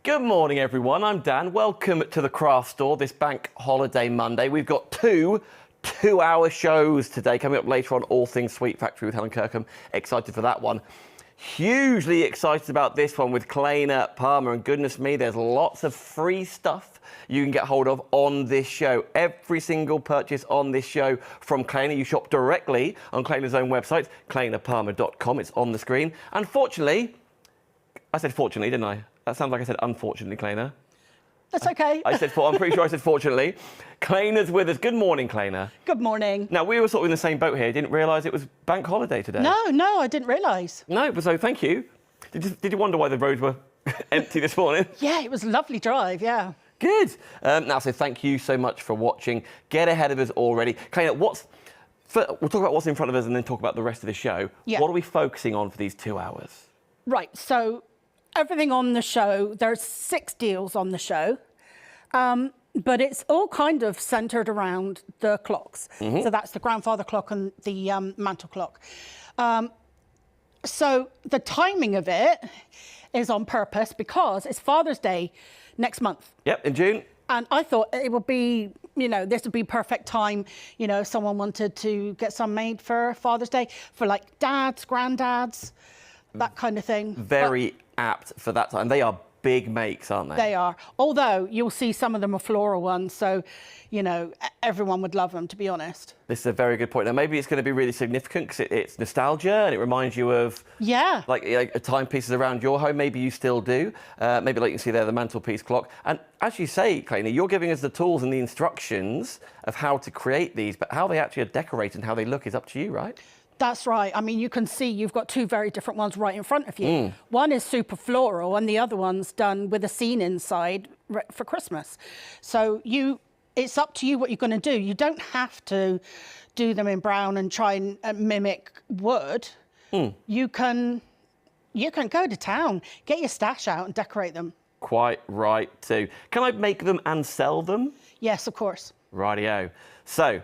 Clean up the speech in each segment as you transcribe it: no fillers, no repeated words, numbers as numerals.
Good morning, everyone. I'm Dan. Welcome to the craft store this bank holiday Monday. We've got two-hour shows today. Coming up later on, All Things Sweet Factory with Helen Kirkham. Excited for that one. Hugely excited about this one with Claina, Parma, and goodness me, there's lots of free stuff you can get hold of on this show. Every single purchase on this show from Claina, you shop directly on Claina's own website, clainaparma.com. It's on the screen. Unfortunately, I said fortunately, didn't I? That sounds like I said unfortunately, Claina. That's okay. I'm pretty sure I said fortunately. Claina's with us. Good morning, Claina. Good morning. Now, we were sort of in the same boat here. Didn't realise it was bank holiday today. No, I didn't realise. No, but so thank you. Did you wonder why the roads were empty this morning? Yeah, it was a lovely drive, yeah. Good. Now, so thank you so much for watching. Get ahead of us already. Claina, we'll talk about what's in front of us and then talk about the rest of the show. Yeah. What are we focusing on for these 2 hours? Right, so everything on the show, there's 6 deals on the show, but it's all kind of centred around the clocks. So that's the grandfather clock and the mantle clock. So the timing of it is on purpose because it's Father's Day next month. Yep, in June. And I thought it would be, this would be perfect time, if someone wanted to get some made for Father's Day, for like dads, granddads, that kind of thing. Very apt for that time. They are big makes, aren't they? They are. Although you'll see some of them are floral ones, so, everyone would love them, to be honest. This is a very good point. Now, maybe it's going to be really significant because it's nostalgia and it reminds you of like timepieces around your home. Maybe you still do. Maybe like you can see there, the mantelpiece clock. And as you say, Claina, you're giving us the tools and the instructions of how to create these, but how they actually are decorated and how they look is up to you, right? That's right. I mean, you can see you've got 2 very different ones right in front of you. One is super floral and the other one's done with a scene inside for Christmas. So it's up to you what you're going to do. You don't have to do them in brown and try and mimic wood. You can go to town, get your stash out and decorate them. Quite right too. Can I make them and sell them? Yes, of course. Rightio. So,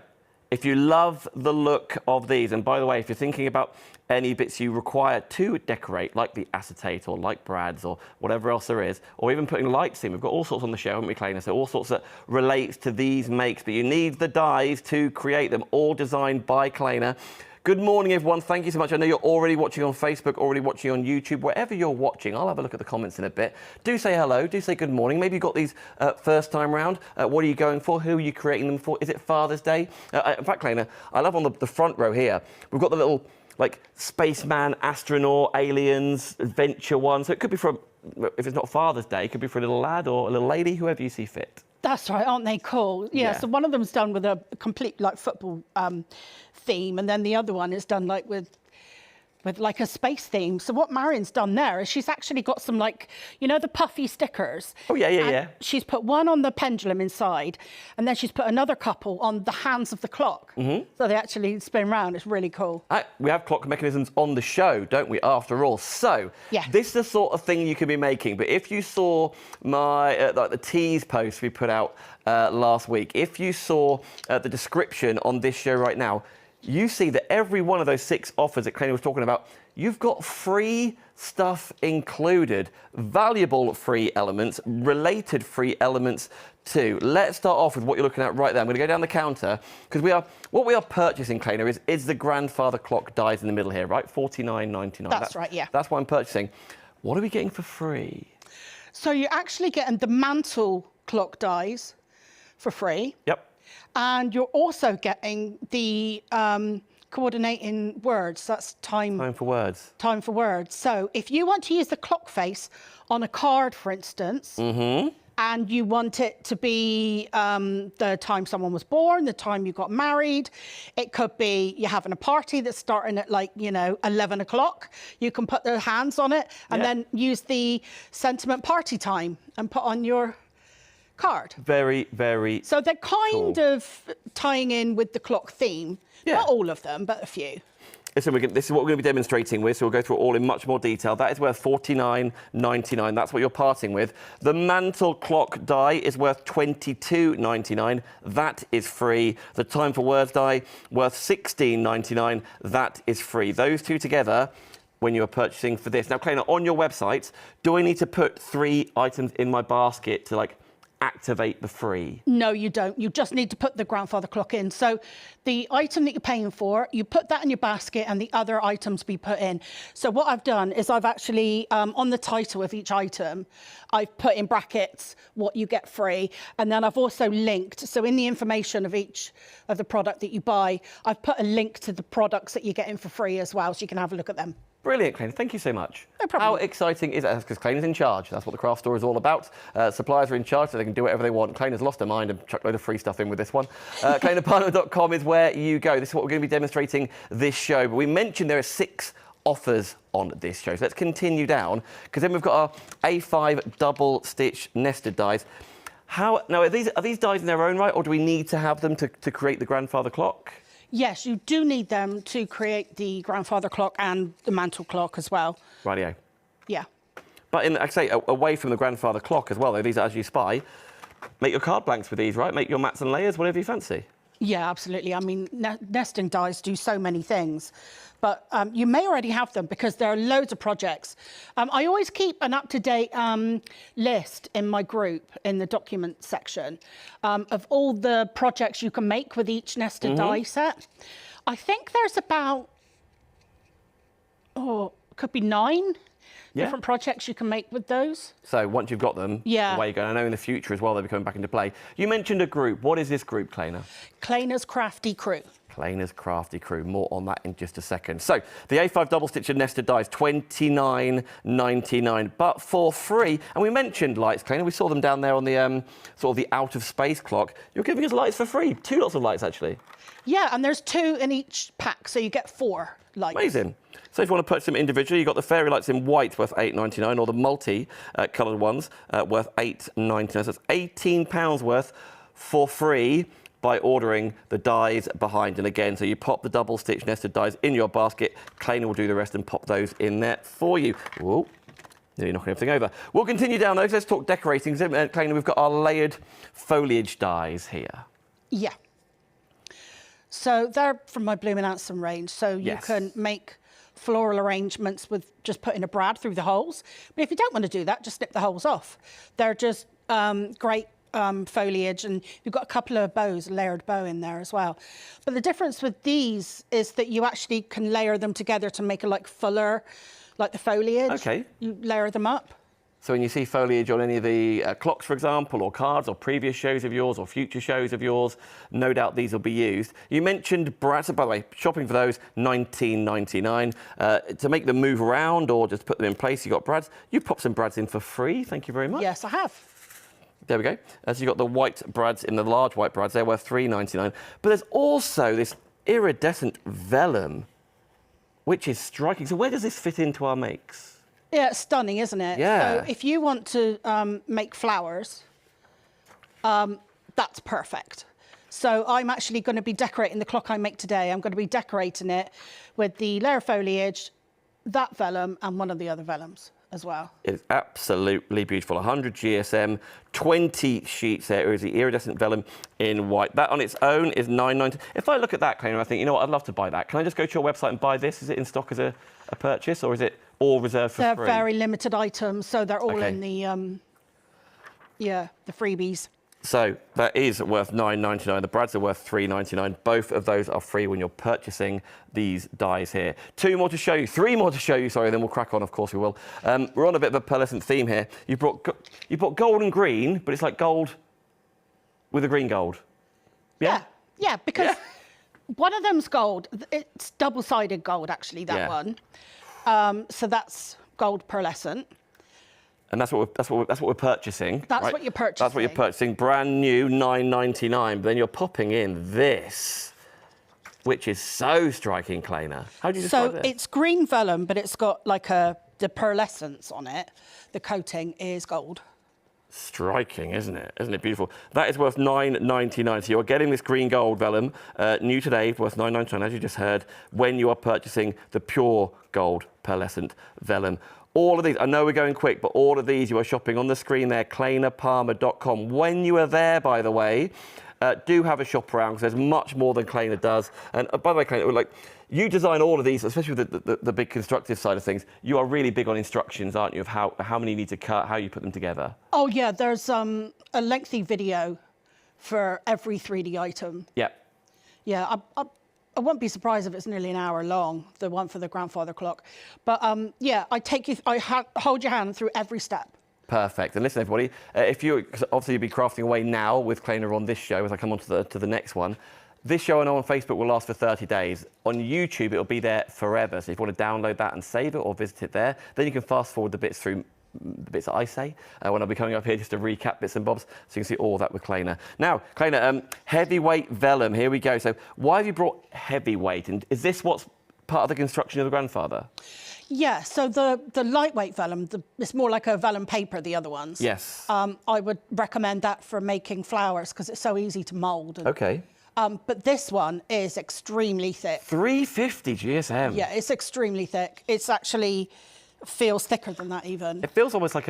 if you love the look of these, and by the way, if you're thinking about any bits you require to decorate, like the acetate or like brads or whatever else there is, or even putting lights in, we've got all sorts on the show, haven't we, Claina? So all sorts that relates to these makes, but you need the dies to create them, all designed by Claina. Good morning, everyone. Thank you so much. I know you're already watching on Facebook, already watching on YouTube. Wherever you're watching, I'll have a look at the comments in a bit. Do say hello. Do say good morning. Maybe you got these first time round. What are you going for? Who are you creating them for? Is it Father's Day? In fact, Claina, I love on the front row here, we've got the little, like, spaceman, astronaut, aliens, adventure one. So it could be for, if it's not Father's Day, it could be for a little lad or a little lady, whoever you see fit. That's right, aren't they cool? Yeah, so one of them's done with a complete, like, football theme, and then the other one is done, like, with like a space theme. So what Marion's done there is she's actually got some, like, the puffy stickers. Oh, yeah. She's put one on the pendulum inside, and then she's put another couple on the hands of the clock. So they actually spin round. It's really cool. We have clock mechanisms on the show, don't we, after all? So, this is the sort of thing you can be making. But if you saw my, like the tease post we put out last week, if you saw the description on this show right now, you see that every one of those 6 offers that Claina was talking about, you've got free stuff included. Valuable free elements, related free elements too. Let's start off with what you're looking at right there. I'm going to go down the counter because what we are purchasing, Claina, is the grandfather clock dies in the middle here, right? $49.99. That's right, yeah. That's what I'm purchasing. What are we getting for free? So you're actually getting the mantle clock dies for free. Yep. And you're also getting the coordinating words. That's time. Time for words. Time for words. So if you want to use the clock face on a card, for instance, and you want it to be the time someone was born, the time you got married, it could be you're having a party that's starting at 11 o'clock. You can put their hands on it and then use the sentiment party time and put on your card. Very, very So they're kind of tying in with the clock theme. Not all of them, but a few. So this is what we're going to be demonstrating with, so we'll go through it all in much more detail. That is worth $49.99. That's what you're parting with. The mantle clock die is worth $22.99. That is free. The time for words die worth $16.99. That is free. Those two together, when you are purchasing for this. Now, Claina, on your website, do I need to put 3 items in my basket to like activate the free? No, you don't. You just need to put the grandfather clock in. So the item that you're paying for, you put that in your basket and the other items be put in. So what I've done is I've actually, on the title of each item, I've put in brackets what you get free. And then I've also linked, so in the information of each of the product that you buy, I've put a link to the products that you're getting for free as well, so you can have a look at them. Brilliant, Claina. Thank you so much. No problem. How exciting is that? Because Claina's in charge. That's what the craft store is all about. Suppliers are in charge, so they can do whatever they want. Claina's lost her mind and chucked a load of free stuff in with this one. ClainaPartner.com is where you go. This is what we're going to be demonstrating this show. But we mentioned there are 6 offers on this show. So let's continue down, because then we've got our A5 double stitch nested dies. Now, are these dies in their own right, or do we need to have them to create the grandfather clock? Yes, you do need them to create the grandfather clock and the mantle clock as well. Rightio. Yeah. But like I say, away from the grandfather clock as well, though, these are as you spy. Make your card blanks with these, right? Make your mats and layers, whatever you fancy. Yeah, absolutely. I mean, nesting dies do so many things, but you may already have them because there are loads of projects. I always keep an up-to-date list in my group in the document section of all the projects you can make with each nested die set. I think there's about, could be 9 different projects you can make with those. So once you've got them, away you go. I know in the future as well they'll be coming back into play. You mentioned a group. What is this group, Claina? Claina's Crafty Crew. Claina's Crafty Crew. More on that in just a second. So the A5 double stitch and nested dies, $29.99, but for free. And we mentioned lights, Claina. We saw them down there on the sort of the out of space clock. You're giving us lights for free. 2 lots of lights actually. Yeah, and there's 2 in each pack, so you get 4 lights. Amazing. So if you want to purchase them individually, you've got the fairy lights in white worth $8.99, or the multi-coloured ones worth $8.99. So that's £18 worth for free by ordering the dies behind. And again, so you pop the double stitch nested dies in your basket. Claina will do the rest and pop those in there for you. Whoa. Nearly knocking everything over. We'll continue down those. Let's talk decorating. Claina, we've got our layered foliage dies here. Yeah. So they're from my Blooming Anson range. So you can make floral arrangements with just putting a brad through the holes. But if you don't want to do that, just snip the holes off. They're just great foliage, and you've got a couple of bows, a layered bow in there as well. But the difference with these is that you actually can layer them together to make it like fuller, like the foliage. Okay. You layer them up. So when you see foliage on any of the clocks, for example, or cards, or previous shows of yours, or future shows of yours, no doubt these will be used. You mentioned brads. By the way, shopping for those, $19.99. To make them move around or just put them in place, you've got brads. You pop some brads in for free. Thank you very much. Yes, I have. There we go. So you've got the white brads in the large white brads. They're worth $3.99. But there's also this iridescent vellum, which is striking. So where does this fit into our makes? Yeah, it's stunning, isn't it? Yeah. So if you want to make flowers, that's perfect. So I'm actually going to be decorating the clock I make today. I'm going to be decorating it with the layer foliage, that vellum, and one of the other vellums as well. It's absolutely beautiful. 100 GSM, 20 sheets there is the iridescent vellum in white. That on its own is $9.90. If I look at that, Claina, I think, you know what, I'd love to buy that. Can I just go to your website and buy this? Is it in stock as a purchase, or is it all reserved for free? They're very limited items, so they're all in the, the freebies. So that is worth $9.99. The brads are worth $3.99. Both of those are free when you're purchasing these dies here. 2 more to show you, 3 more to show you, sorry, then we'll crack on, of course we will. We're on a bit of a pearlescent theme here. You brought gold and green, but it's like gold with a green gold. Yeah, because one of them's gold. It's double-sided gold, actually, that one. So that's gold pearlescent. And that's what we're purchasing. That's right? what you're purchasing. That's what you're purchasing. Brand new, $9.99. But then you're popping in this, which is so striking, Claina. How do you describe this? So it's green vellum, but it's got like the pearlescence on it. The coating is gold. Striking, isn't it? Isn't it beautiful? That is worth $9.99. So you're getting this green gold vellum, new today, worth $9.99, as you just heard, when you are purchasing the pure gold pearlescent vellum. All of these, I know we're going quick, but all of these you are shopping on the screen there, ClainaPartner.com. When you are there, by the way, do have a shop around because there's much more than Claina does. And by the way, Claina, like, you design all of these, especially with the big constructive side of things. You are really big on instructions, aren't you, of how many you need to cut, how you put them together? Oh, yeah, there's a lengthy video for every 3D item. Yeah. Yeah, I wouldn't be surprised if it's nearly an hour long, the one for the grandfather clock. But yeah, I hold your hand through every step. Perfect. And listen, everybody, if you obviously you'll be crafting away now with Claina on this show, as I come on to the next one. This show I know on Facebook will last for 30 days. On YouTube, it'll be there forever. So if you want to download that and save it or visit it there, then you can fast forward the bits through the bits that I say when I'll be coming up here just to recap bits and bobs, so you can see all that with Claina. Now, Claina, heavyweight vellum, here we go. So why have you brought heavyweight? And is this what's part of the construction of the grandfather? Yeah, so the lightweight vellum, it's more like a vellum paper, the other ones. Yes. I would recommend that for making flowers because it's so easy to mould. Okay. But this one is extremely thick. 350 GSM. Yeah, it's extremely thick. It's actually feels thicker than that even. It feels almost like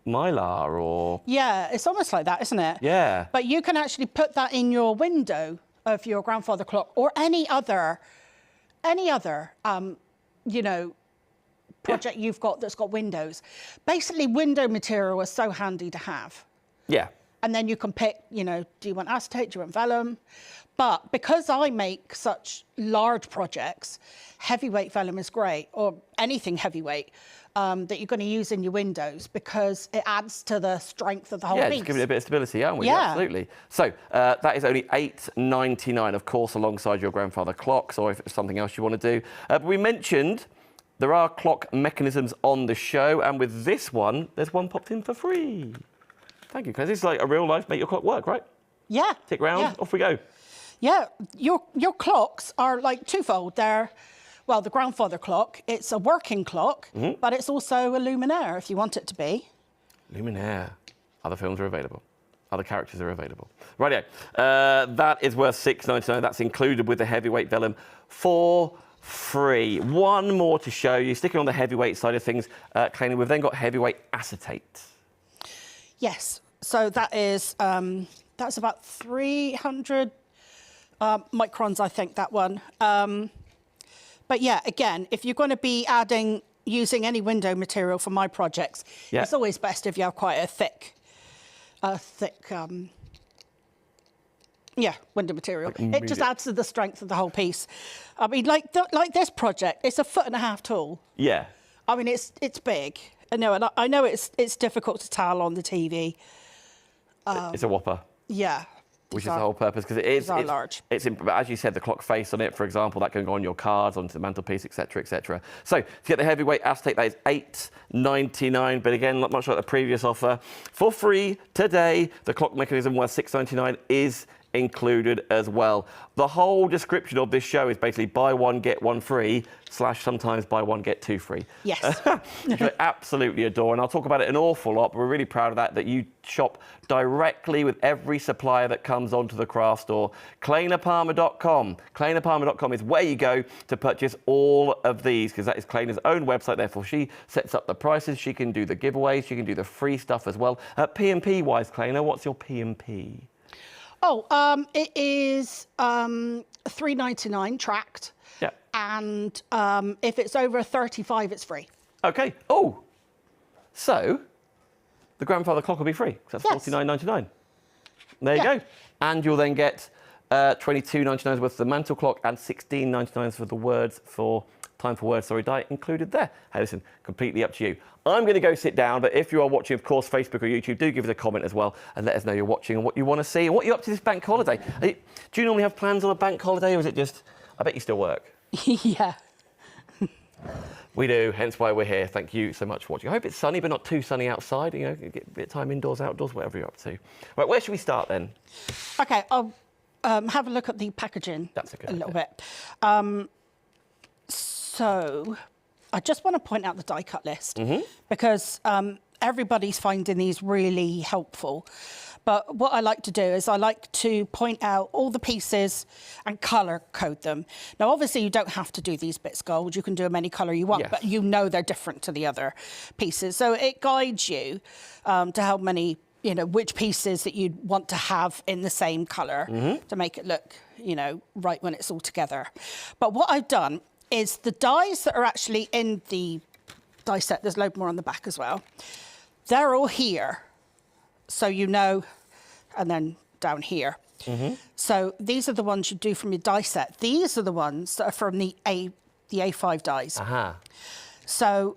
mylar or... Yeah, it's almost like that, isn't it? Yeah. But you can actually put that in your window of your grandfather clock or any other, you know, project you've got that's got windows. Basically, window material is so handy to have. Yeah. And then you can pick, you know, do you want acetate, do you want vellum? But because I make such large projects, heavyweight vellum is great, or anything heavyweight that you're going to use in your windows because it adds to the strength of the whole piece. Yeah, just giving it a bit of stability, aren't we? Yeah. Absolutely. So that is only $8.99, of course, alongside your grandfather clocks, or if it's something else you want to do. But we mentioned there are clock mechanisms on the show, and with this one, there's one popped in for free. Thank you, because this is like a real life make your clock work, right? Yeah. Tick round, yeah. Off we go. Yeah, your clocks are like twofold. They're, well, the grandfather clock, it's a working clock, but it's also a luminaire if you want it to be. Luminaire. Other films are available. Other characters are available. Rightio. That is worth $6.99. That's included with the heavyweight vellum for free. One more to show you. Sticking on the heavyweight side of things, Claina, we've then got heavyweight acetate. Yes. So that is, that's about 300 microns, I think, that one. But yeah, again, if you're going to be using any window material for my projects, it's always best if you have quite a thick window material. It just adds to the strength of the whole piece. I mean, like this project, it's 1.5 foot tall. Yeah. I mean, it's big. I know, and I know it's difficult to tell on the TV. It's a whopper. Yeah. Which is the whole purpose, because it's large. But as you said, the clock face on it, for example, that can go on your cards, onto the mantelpiece, etc., etc. So to get the heavyweight acetate, that is $8.99. But again, much like the previous offer, for free today, the clock mechanism worth $6.99 is included as well. The whole description of this show is basically buy one, get one free, / sometimes buy one, get two free. Yes. Which I absolutely adore. And I'll talk about it an awful lot, but we're really proud of that you shop directly with every supplier that comes onto the craft store. ClainaPalmer.com. ClainaPalmer.com is where you go to purchase all of these, because that is Claina's own website. Therefore, she sets up the prices. She can do the giveaways. She can do the free stuff as well. P&P wise, Claina, what's your P&P? Oh, it is $3.99 tracked. Yeah. And if it's over 35, it's free. Okay. Oh, so the grandfather clock will be free. That's $49.99. There you go. And you'll then get $22.99 worth of the mantle clock and $16.99 for the words for Time for Words, die included there. Hey, listen, completely up to you. I'm going to go sit down, but if you are watching, of course, Facebook or YouTube, do give us a comment as well and let us know you're watching and what you want to see and what you're up to this bank holiday. Do you normally have plans on a bank holiday, or is it just, I bet you still work? Yeah. We do, hence why we're here. Thank you so much for watching. I hope it's sunny, but not too sunny outside. You know, get a bit of time indoors, outdoors, whatever you're up to. Right, where should we start then? Okay, I'll have a look at the packaging. That's a good little idea. bit. So I just want to point out the die cut list because everybody's finding these really helpful. But what I like to do is I like to point out all the pieces and colour code them. Now, obviously, you don't have to do these bits gold. You can do them any colour you want, but you know they're different to the other pieces. So it guides you to how many you know, which pieces that you'd want to have in the same colour to make it look, you know, right when it's all together. But what I've done is the dies that are actually in the die set, there's a load more on the back as well, they're all here. So you know, and then down here. So these are the ones you do from your die set. These are the ones that are from the A5 dies. So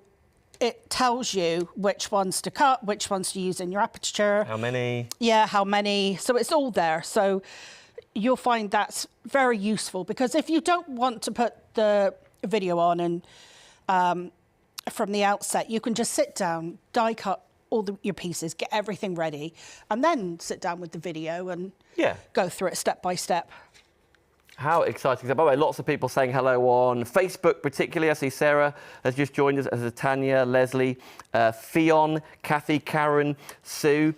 it tells you which ones to cut, which ones to use in your aperture. How many? Yeah, how many. So it's all there. So you'll find that's very useful, because if you don't want to put the video on and from the outset, you can just sit down, die cut all your pieces, get everything ready, and then sit down with the video and go through it step by step. How exciting. By the way, lots of people saying hello on Facebook particularly. I see Sarah has just joined us, as is Tanya, Leslie, Fionn, Kathy, Karen, Sue.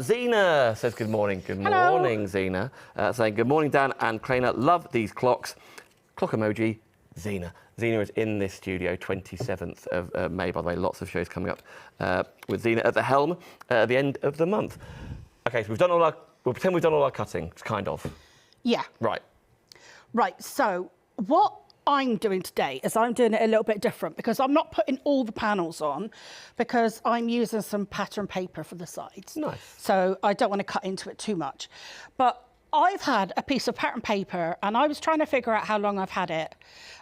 Zena says good morning. Good morning, Zena. Saying good morning, Dan and Claina. Love these clocks. Clock emoji, Zena. Zena is in this studio, 27th of May, by the way. Lots of shows coming up with Zena at the helm at the end of the month. OK, so we'll pretend we've done all our cutting, kind of. Yeah. Right. Right, so what I'm doing today is I'm doing it a little bit different, because I'm not putting all the panels on, because I'm using some pattern paper for the sides. Nice. So I don't want to cut into it too much. But I've had a piece of pattern paper, and I was trying to figure out how long I've had it.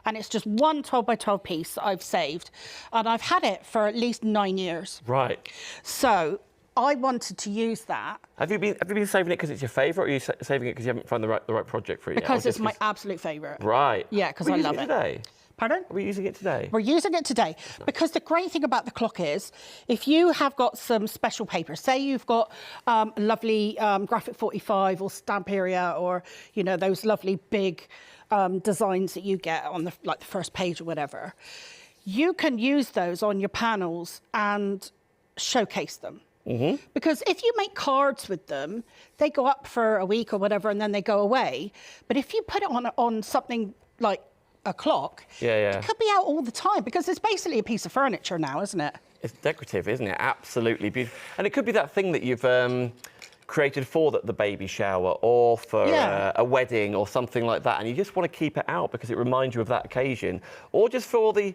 And it's just one 12 by 12 piece that I've saved. And I've had it for at least 9 years. Right. So I wanted to use that. Have you been saving it because it's your favourite, or are you saving it because you haven't found the right project for it yet? Because it's my absolute favourite. Right. Yeah, because I love it. Today? Pardon? Are we using it today? We're using it today because the great thing about the clock is, if you have got some special paper, say you've got lovely graphic 45 or Stamperia, or, you know, those lovely big designs that you get on the first page or whatever, you can use those on your panels and showcase them. Because if you make cards with them, they go up for a week or whatever, and then they go away. But if you put it on something like a clock, it could be out all the time, because it's basically a piece of furniture now, isn't it? It's decorative, isn't it? Absolutely beautiful. And it could be that thing that you've created for the baby shower, or for a wedding or something like that, and you just want to keep it out because it reminds you of that occasion, or just for all the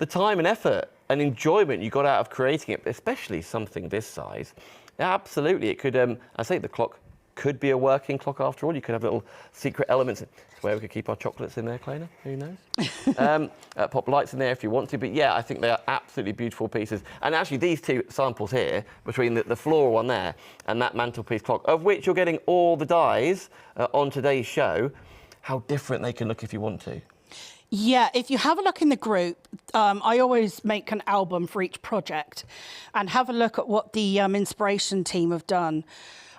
time and effort and enjoyment you got out of creating it, especially something this size. Absolutely, it could, I say the clock could be a working clock after all. You could have little secret elements. It's where we could keep our chocolates in there, Claina, who knows? Pop lights in there if you want to, but yeah, I think they are absolutely beautiful pieces. And actually these two samples here, between the floral one there and that mantelpiece clock, of which you're getting all the dies on today's show, how different they can look if you want to. Yeah, if you have a look in the group, I always make an album for each project and have a look at what the inspiration team have done.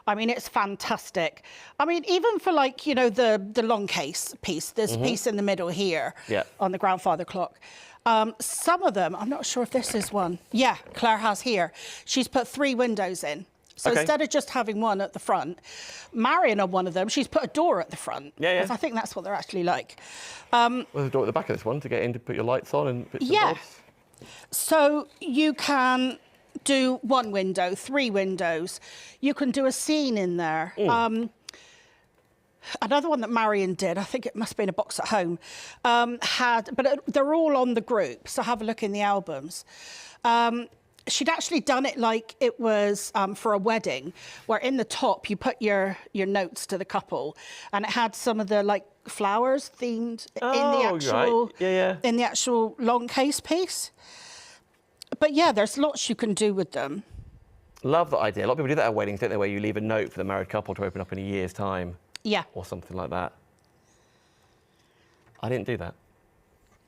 I mean, it's fantastic. I mean, even for, like, you know, the long case piece, this piece in the middle here on the grandfather clock. Some of them, I'm not sure if this is one. Yeah, Claire has here. She's put 3 windows in. So instead of just having one at the front, Marion on one of them, she's put a door at the front. Because I think that's what they're actually like. Well, there's a door at the back of this one to get in to put your lights on and bits and bobs. So you can do 1 window, 3 windows. You can do a scene in there. Another one that Marion did, I think it must have been a box at home, but they're all on the group, so have a look in the albums. She'd actually done it like it was for a wedding, where in the top you put your notes to the couple, and it had some of the flowers themed in the actual long case piece. But yeah, there's lots you can do with them. Love that idea. A lot of people do that at weddings, don't they, where you leave a note for the married couple to open up in a year's time. Yeah. Or something like that. I didn't do that.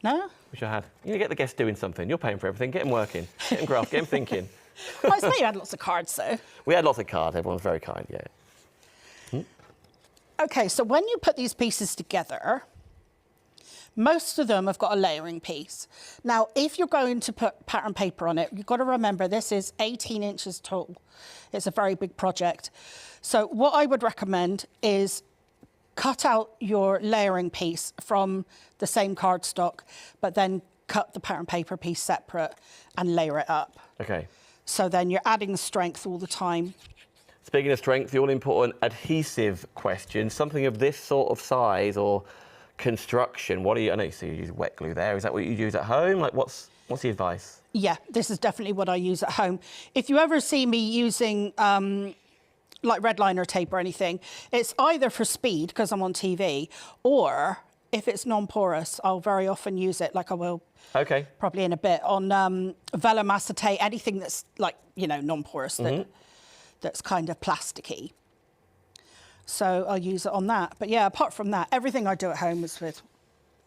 No? Wish I had. You get the guests doing something. You're paying for everything. Get them working. Get them graft. Get them thinking. Well, I suppose you had lots of cards, though. We had lots of cards. Everyone was very kind, OK, so when you put these pieces together, most of them have got a layering piece. Now, if you're going to put pattern paper on it, you've got to remember this is 18 inches tall. It's a very big project. So what I would recommend is cut out your layering piece from the same cardstock, but then cut the pattern paper piece separate and layer it up. OK. So then you're adding strength all the time Speaking of strength, the all-important adhesive question, something of this sort of size or construction, what do you, I know you see you use wet glue there, is that what you use at home? Like what's the advice? Yeah, this is definitely what I use at home. If you ever see me using like red liner tape or anything, it's either for speed, because I'm on TV, or if it's non-porous, I'll very often use it, like I will probably in a bit, on vellum acetate, anything that's like, you know, non-porous, that's kind of plasticky. So I'll use it on that. But yeah, apart from that, everything I do at home is with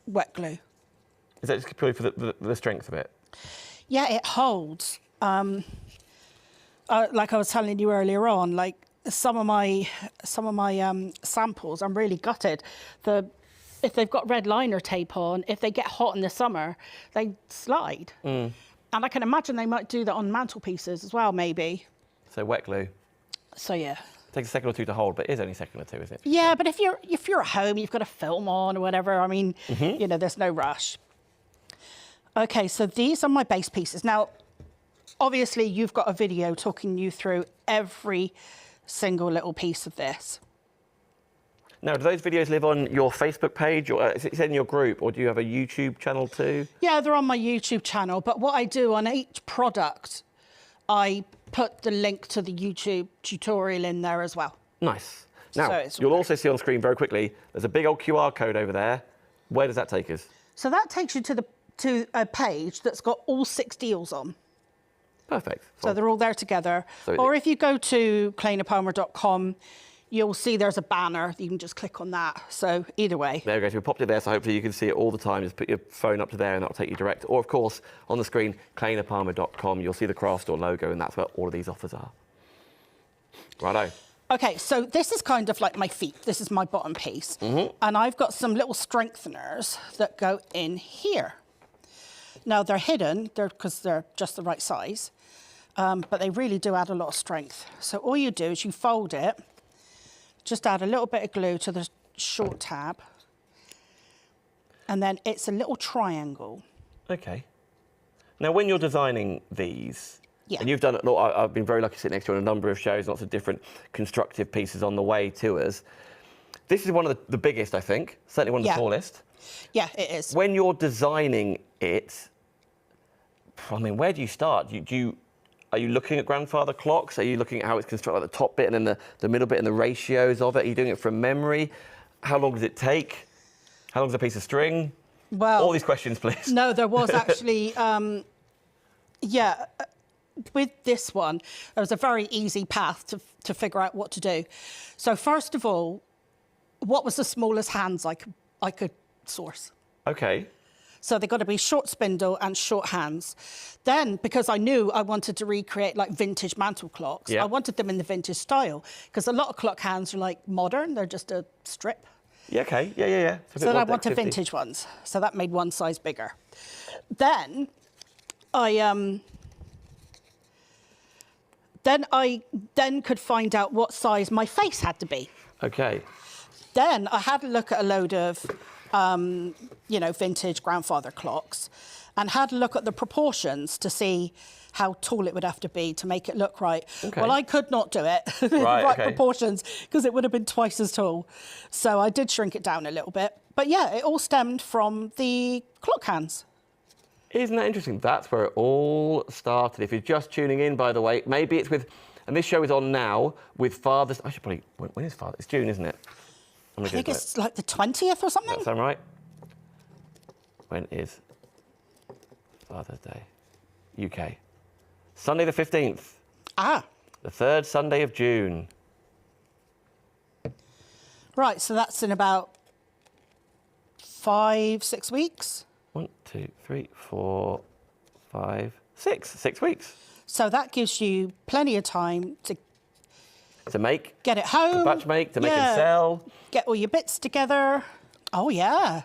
wet glue. Is that just purely for the strength of it? Yeah, it holds. Like I was telling you earlier on, like some of my samples, I'm really gutted. If they've got red liner tape on, if they get hot in the summer, they slide. And I can imagine they might do that on mantelpieces as well, maybe. So wet glue. So yeah. It takes a second or two to hold, but it is only a second or two, isn't it? Yeah, but if you're at home, you've got a film on or whatever. I mean, you know, there's no rush. Okay, so these are my base pieces. Now, obviously, you've got a video talking you through every single little piece of this. Now, do those videos live on your Facebook page, or is it in your group, or do you have a YouTube channel too? Yeah, they're on my YouTube channel, but what I do on each product, I put the link to the YouTube tutorial in there as well. Nice. Now, So you'll also see on screen very quickly, there's a big old QR code over there. Where does that take us? So that takes you to a page that's got all 6 deals on. Perfect. So they're all there together. So or if you go to clainapalmer.com, you'll see there's a banner. You can just click on that. So either way. There we go. So we popped it there, so hopefully you can see it all the time. Just put your phone up to there and that'll take you direct. Or, of course, on the screen, clainapalmer.com, you'll see the craft store logo, and that's where all of these offers are. Righto. Okay, so this is kind of like my feet. This is my bottom piece. And I've got some little strengtheners that go in here. Now, they're hidden because they're just the right size, but they really do add a lot of strength. So all you do is you fold it, just add a little bit of glue to the short tab, and then it's a little triangle. Okay. Now, when you're designing these, and you've done it, look, I've been very lucky to sit next to you on a number of shows, lots of different constructive pieces on the way to us. This is one of the biggest, I think, certainly one of the tallest. Yeah, it is. When you're designing it, I mean, where do you start? Are you looking at grandfather clocks? Are you looking at how it's constructed, like the top bit and then the middle bit and the ratios of it? Are you doing it from memory? How long does it take? How long is a piece of string? Well, all these questions, please. No, there was actually, with this one, there was a very easy path to figure out what to do. So first of all, what was the smallest hands I could source? Okay. So they've got to be short spindle and short hands. Then, because I knew I wanted to recreate like vintage mantle clocks, I wanted them in the vintage style, because a lot of clock hands are like modern, they're just a strip. Yeah, okay, yeah. So I wanted vintage ones, so that made one size bigger. Then I could find out what size my face had to be. Okay. Then I had a look at a load of vintage grandfather clocks, and had a look at the proportions to see how tall it would have to be to make it look right. Okay. Well, I could not do it in the right proportions, because it would have been twice as tall. So I did shrink it down a little bit. But yeah, it all stemmed from the clock hands. Isn't that interesting? That's where it all started. If you're just tuning in, by the way, maybe it's with, and this show is on now, with Father's, I should probably, when is Father's? It's June, isn't it? I think it's like the 20th or something. Does that sound right? When is Father's Day? UK. Sunday the 15th. Ah. The third Sunday of June. Right, so that's in about 5-6 weeks. 1, 2, 3, 4, 5, 6. 6 weeks. So that gives you plenty of time to make, get it home, to batch make, to make and sell, get all your bits together. Oh yeah,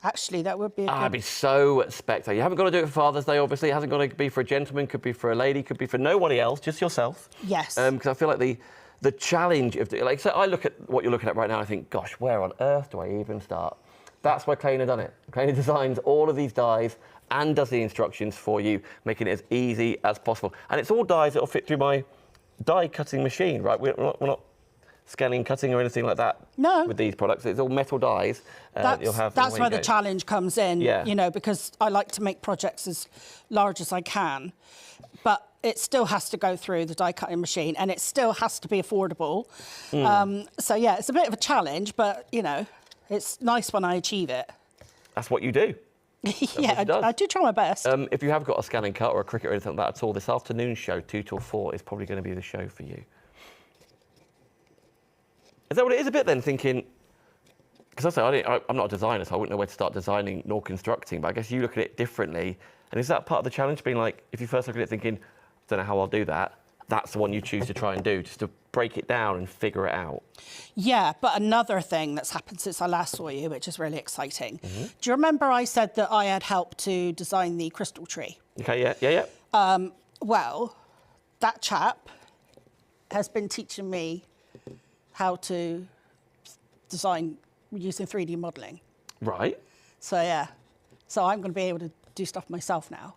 actually that would be. It'd be so spectacular. You haven't got to do it for Father's Day, obviously. It hasn't got to be for a gentleman. Could be for a lady. Could be for nobody else. Just yourself. Yes. Because I feel like the challenge of so I look at what you're looking at right now. And I think, gosh, where on earth do I even start? That's why Claina done it. Claina designs all of these dies and does the instructions for you, making it as easy as possible. And it's all dies that'll fit through my die cutting machine, right? We're not scanning, cutting or anything like that No. with these products. It's all metal dies. You'll have That's where the go. challenge comes in, Yeah. you know, because I like to make projects as large as I can, but it still has to go through the die cutting machine and it still has to be affordable. So yeah, it's a bit of a challenge, but you know, it's nice when I achieve it. That's what you do. Yeah, I do try my best. If you have got a scan and cut or a Cricut or anything like that at all, this afternoon show, 2 till 4, is probably going to be the show for you. Is that what it is a bit then, thinking, because I'm not a designer, so I wouldn't know where to start designing nor constructing, but I guess you look at it differently. And is that part of the challenge, being like, if you first look at it thinking, I don't know how I'll do that, that's the one you choose to try and do, just to break it down and figure it out? Yeah, but another thing that's happened since I last saw you, which is really exciting. Do you remember I said that I had helped to design the crystal tree? Okay, yeah. Well, that chap has been teaching me how to design using 3D modelling. Right. So yeah, so I'm going to be able to do stuff myself now.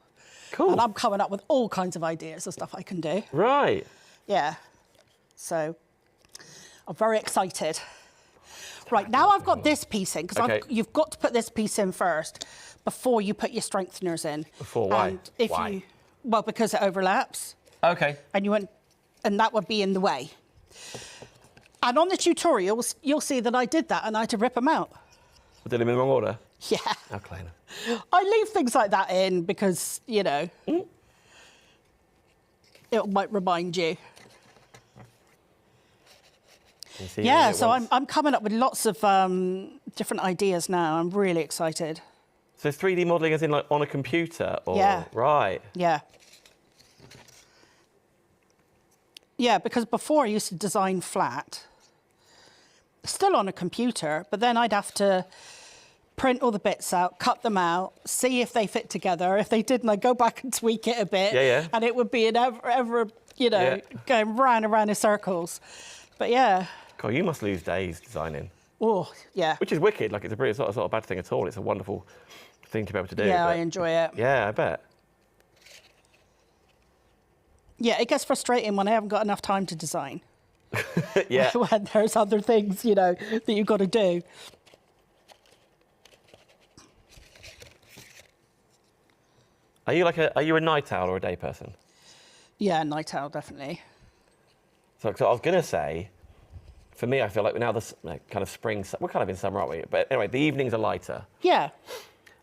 Cool. And I'm coming up with all kinds of ideas of stuff I can do. Right. Yeah. So I'm very excited. Right, now I've got this piece in, because Okay. you've got to put this piece in first before you put your strengtheners in. Before, why? And if Why? well, because it overlaps. Okay. And that would be in the way. And on the tutorials, you'll see that I did that and I had to rip them out. Did them in the wrong order? Yeah. Oh, Claina. I leave things like that in because, you know, it might remind you. Yeah, so I'm coming up with lots of different ideas now. I'm really excited. So 3D modelling as in like on a computer? Or, Yeah. Right. Yeah. Yeah, because before I used to design flat, still on a computer, but then I'd have to print all the bits out, cut them out, see if they fit together. If they didn't, I'd go back and tweak it a bit. Yeah. And it would be an ever you know, going round and round in circles. But yeah. God, you must lose days designing. Oh, yeah. Which is wicked. Like, it's not a bad thing at all. It's a wonderful thing to be able to do. Yeah, but I enjoy it. Yeah, I bet. Yeah, it gets frustrating when I haven't got enough time to design. Yeah. When there's other things, you know, that you've got to do. Are you a night owl or a day person? Yeah, night owl, definitely. So I was gonna say, for me, I feel like now the kind of spring. We're kind of in summer, aren't we? But anyway, the evenings are lighter. Yeah.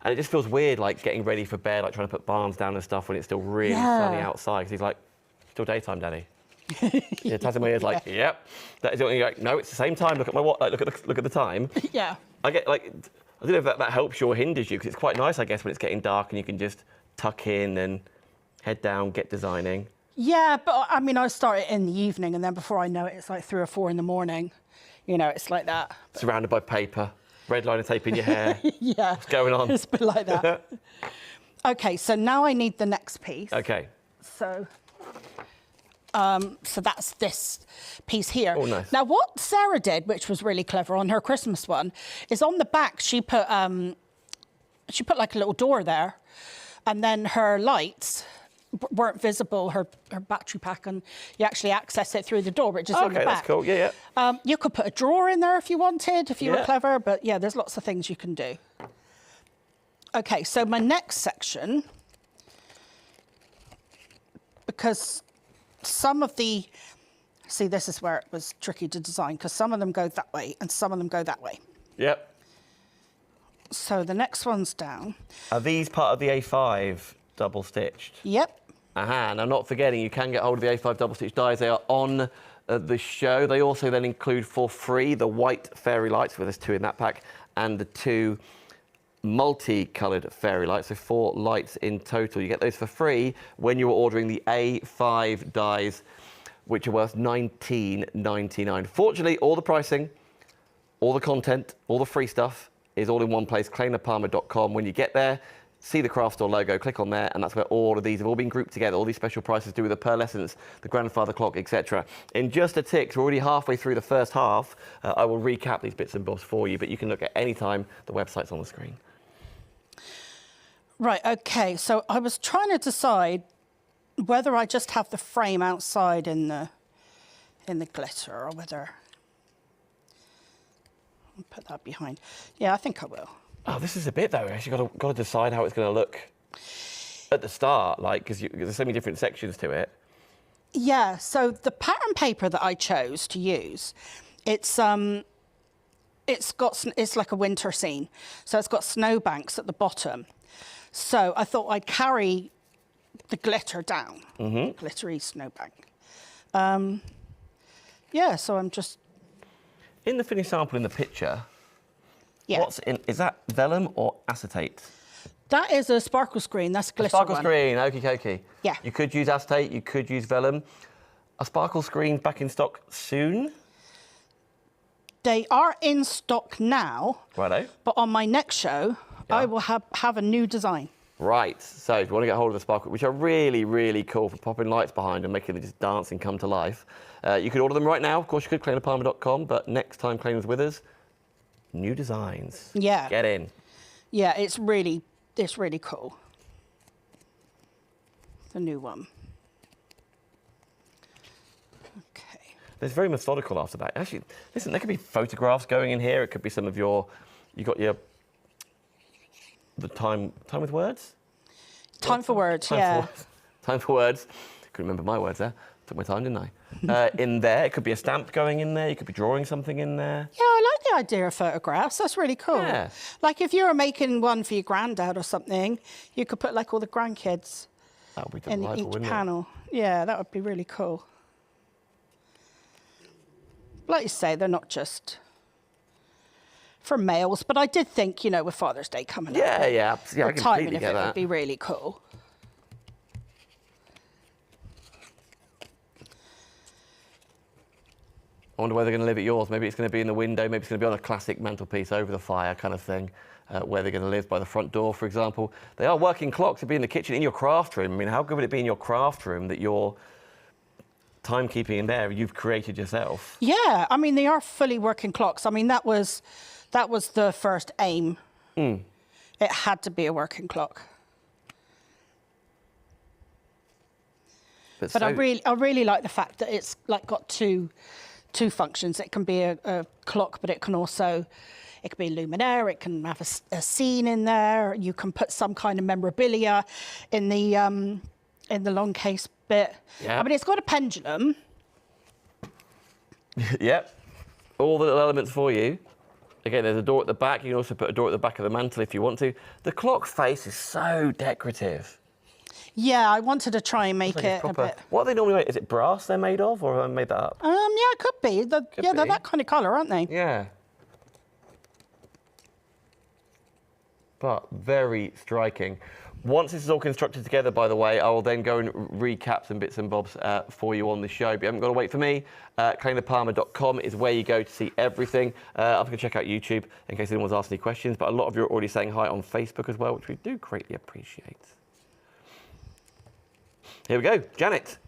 And it just feels weird, like getting ready for bed, like trying to put barns down and stuff when it's still really sunny outside. Because he's like, still daytime, Daddy. Yeah, taps in my ears like, yep. That is it. And you're like, no, it's the same time. Look at my watch. Like, look at the time. Yeah. I get like, I don't know if that helps you or hinders you, because it's quite nice, I guess, when it's getting dark and you can just tuck in and head down, get designing. Yeah, but I mean, I start it in the evening, and then before I know it, it's like 3 or 4 in the morning. You know, it's like that. Surrounded by paper, red liner tape in your hair. Yeah. What's going on? It's a bit like that. Okay, so now I need the next piece. Okay. So that's this piece here. Oh, nice. Now, what Sarah did, which was really clever on her Christmas one, is on the back she put like a little door there, and then her lights weren't visible, her battery pack, and you actually access it through the door, but just on the back. Okay, that's cool. Yeah. You could put a drawer in there if you wanted, if you were Yeah. clever, but yeah, there's lots of things you can do. Okay, so my next section, because some of the, see, this is where it was tricky to design, because some of them go that way and some of them go that way. Yep. So the next one's down. Are these part of the A5 double stitched? Yep. And I'm not forgetting, you can get hold of the A5 double stitch dies. They are on the show. They also then include for free the white fairy lights, where there's 2 in that pack, and the 2 multi-coloured fairy lights, so 4 lights in total. You get those for free when you're ordering the A5 dies, which are worth $19.99. Fortunately, all the pricing, all the content, all the free stuff is all in one place, clainapalmer.com. When you get there, see the craft store logo, click on there, and that's where all of these have all been grouped together. All these special prices do with the pearlescence, the grandfather clock, etc. In just a tick, we're already halfway through the first half. I will recap these bits and bobs for you, but you can look at any time. The website's on the screen. Right, okay, so I was trying to decide whether I just have the frame outside in the in the glitter or whether I'll put that behind. Yeah, I think I will. Oh, this is a bit though. Actually, got to decide how it's going to look at the start, like because there's so many different sections to it. Yeah. So the pattern paper that I chose to use, it's like a winter scene, so it's got snowbanks at the bottom. So I thought I'd carry the glitter down, glittery snowbank. Yeah. So I'm just In the finished sample in the picture. yeah. What's in? Is that vellum or acetate? That is a sparkle screen. That's a glitter Sparkle one. screen, okie dokie. Yeah. You could use acetate, you could use vellum. A sparkle screen back in stock soon? They are in stock now, Righto. but on my next show, I will have a new design. Right, so if you want to get hold of the sparkle, which are really, really cool for popping lights behind and making them just dance and come to life, you could order them right now. Of course, you could, clainapalmer.com, but next time Claina's with us, new designs. Yeah. Get in. Yeah, it's really cool. The new one. Okay. It's very methodical after that. Actually, listen, there could be photographs going in here. It could be some of your, the time with words? Time for words, Time yeah. for words. Time for words. Couldn't remember my words there. Took my time, didn't I? In there, it could be a stamp going in there. You could be drawing something in there. Yeah, I like the idea of photographs. That's really cool. Yeah. Like if you were making one for your granddad or something, you could put like all the grandkids That would be in delightful, each wouldn't panel. Yeah, that would be really cool. Like you say, they're not just for males, but I did think, with Father's Day coming it? up. Yeah, I the timing completely of get it would that. be really cool. I wonder where they're going to live at yours. Maybe it's going to be in the window. Maybe it's going to be on a classic mantelpiece over the fire kind of thing. Where they're going to live by the front door, for example. They are working clocks to be in the kitchen, in your craft room. I mean, how good would it be in your craft room that your timekeeping in there you've created yourself? Yeah, I mean, they are fully working clocks. I mean, that was the first aim. It had to be a working clock. But I really like the fact that it's like got two functions. It can be a clock, but it can be a luminaire. It can have a scene in there. You can put some kind of memorabilia in the long case bit. Yeah. I mean, it's got a pendulum. Yep. All the little elements for you. Again, there's a door at the back. You can also put a door at the back of the mantle if you want to. The clock face is so decorative. Yeah, I wanted to try and make Like it it's a bit. What are they normally made? Is it brass they're made of, or have I made that up? Yeah, it could be. They're be. that kind of colour, aren't they? Yeah. But very striking. Once this is all constructed together, by the way, I will then go and recap some bits and bobs for you on the show. But you haven't got to wait for me. Clainapalmer.com is where you go to see everything. I'm going to check out YouTube in case anyone's asked any questions. But a lot of you are already saying hi on Facebook as well, which we do greatly appreciate. Here we go. Janet,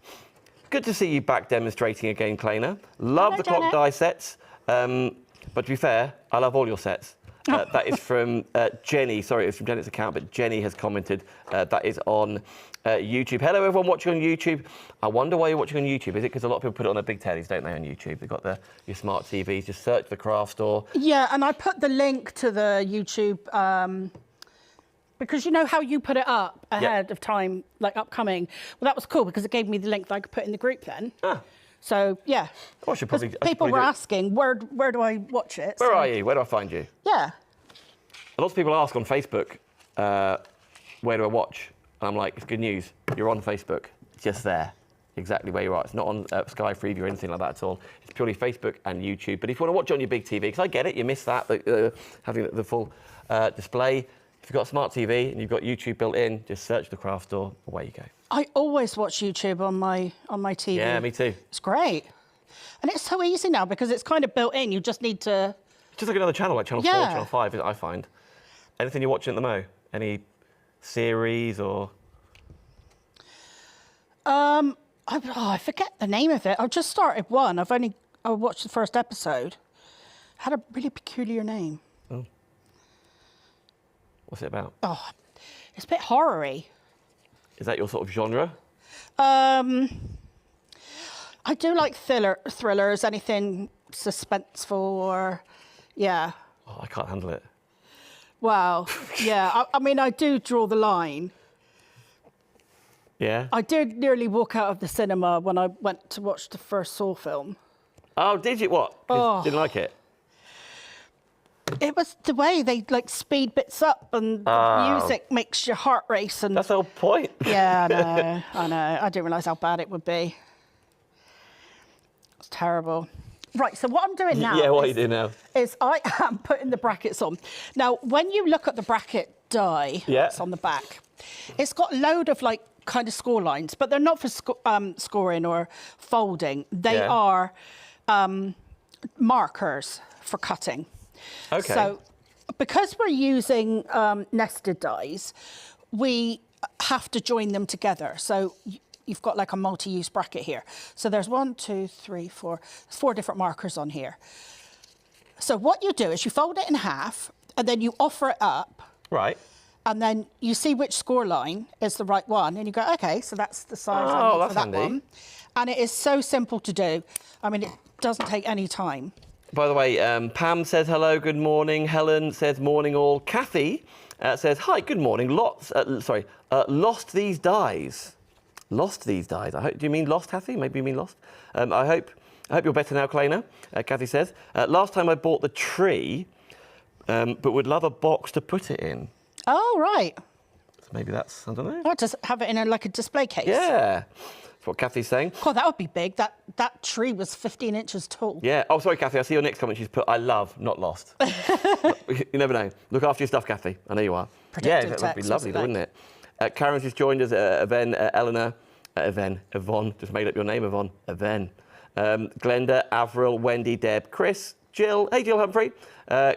good to see you back demonstrating again, Claina. Love Hello, the clock Janet. die sets. But to be fair, I love all your sets. That is from Jenny. Sorry, it's from Janet's account, but Jenny has commented. That is on YouTube. Hello, everyone watching on YouTube. I wonder why you're watching on YouTube. Is it because a lot of people put it on their big tellies, don't they, on YouTube? They've got your smart TVs. Just search the craft store. Yeah, and I put the link to the YouTube because you know how you put it up ahead of time, like upcoming. Well, that was cool because it gave me the link that I could put in the group then. Ah. So yeah, Oh, I should probably. people were asking where do I watch it? Where are you? Where do I find you? Yeah. A lot of people ask on Facebook, where do I watch? And I'm like, it's good news. You're on Facebook, just there, exactly where you are. It's not on Sky Freeview or anything like that at all. It's purely Facebook and YouTube. But if you want to watch it on your big TV, because I get it, you miss that, having the full display. If you've got a smart TV and you've got YouTube built in, just search the craft store, away you go. I always watch YouTube on my TV. Yeah, me too. It's great. And it's so easy now because it's kind of built in. You just need to... Just like another channel, like Channel 4, Yeah. Channel 5, I find. Anything you're watching at the mo? Any series or... I forget the name of it. I've just started one. I watched the first episode. It had a really peculiar name. Oh. What's it about? Oh, it's a bit horror-y. Is that your sort of genre? I do like thrillers, anything suspenseful or, yeah. Oh, I can't handle it. Well, yeah. I mean, I do draw the line. Yeah? I did nearly walk out of the cinema when I went to watch the first Saw film. Oh, did you? What? 'Cause you didn't like it? It was the way they like speed bits up and the music makes your heart race. And That's the whole point. yeah, I know. I didn't realise how bad it would be. It's terrible. Right, so what I'm doing now Yeah, what are you doing now? is I am putting the brackets on. Now, when you look at the bracket die that's on the back, it's got a load of like kind of score lines, but they're not for scoring or folding. They are markers for cutting. Okay. So because we're using nested dies, we have to join them together. So you've got like a multi-use bracket here. So there's 1, 2, 3, 4, 4 different markers on here. So what you do is you fold it in half and then you offer it up. Right. And then you see which score line is the right one. And you go, okay, so that's the size I need for that handy. one. And it is so simple to do. I mean, it doesn't take any time. By the way, Pam says hello, good morning. Helen says morning all. Kathy says hi, good morning. Lost these dies. Lost these dies. I hope. Do you mean lost, Kathy? Maybe you mean lost. I hope you're better now, Claina. Kathy says. Last time I bought the tree, but would love a box to put it in. Oh, right. So maybe that's, I don't know. Or just have it in like a display case. Yeah. That's what Kathy's saying. God, that would be big. That tree was 15 inches tall. Yeah. Oh, sorry, Kathy. I see your next comment. She's put, I love, not lost. You never know. Look after your stuff, Kathy. I know you are. Predictive that would be text, lovely, what's it wouldn't it? Karen's just joined us. Eleanor, Yvonne. Just made up your name, Yvonne. Glenda, Avril, Wendy, Deb, Chris, Jill. Hey, Jill Humphrey.